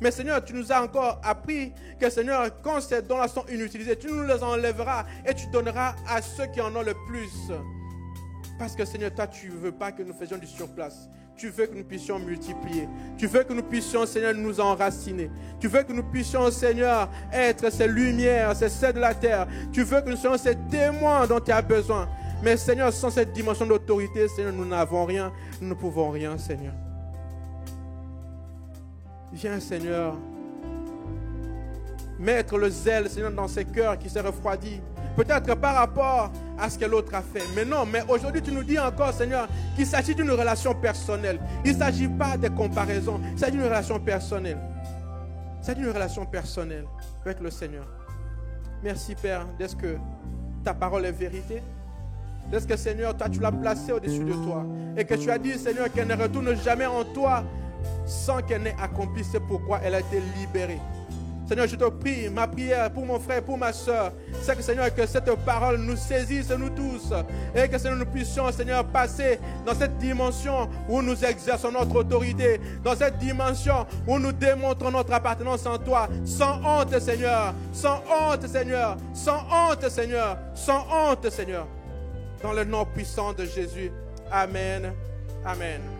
Mais Seigneur, tu nous as encore appris que, Seigneur, quand ces dons-là sont inutilisés, tu nous les enlèveras et tu donneras à ceux qui en ont le plus. Parce que, Seigneur, toi, tu ne veux pas que nous faisions du surplace. Tu veux que nous puissions multiplier. Tu veux que nous puissions, Seigneur, nous enraciner. Tu veux que nous puissions, Seigneur, être ces lumières, ces sels de la terre. Tu veux que nous soyons ces témoins dont tu as besoin. Mais, Seigneur, sans cette dimension d'autorité, Seigneur, nous n'avons rien. Nous ne pouvons rien, Seigneur. Viens, Seigneur, mettre le zèle, Seigneur, dans ces cœurs qui s'est refroidi. Peut-être par rapport à ce que l'autre a fait. Mais non, mais aujourd'hui tu nous dis encore, Seigneur, qu'il s'agit d'une relation personnelle. Il ne s'agit pas de comparaison. Il s'agit d'une relation personnelle. Il s'agit d'une relation personnelle avec le Seigneur. Merci, Père, d'est-ce que ta parole est vérité. D'est-ce que, Seigneur, toi, tu l'as placée au-dessus de toi. Et que tu as dit, Seigneur, qu'elle ne retourne jamais en toi sans qu'elle n'ait accompli ce pourquoi elle a été libérée. Seigneur, je te prie, ma prière pour mon frère, pour ma soeur, c'est que, Seigneur, que cette parole nous saisisse, nous tous, et que, Seigneur, nous puissions, Seigneur, passer dans cette dimension où nous exerçons notre autorité, dans cette dimension où nous démontrons notre appartenance en toi, sans honte, Seigneur, sans honte, Seigneur, sans honte, Seigneur, sans honte, Seigneur, dans le nom puissant de Jésus. Amen. Amen.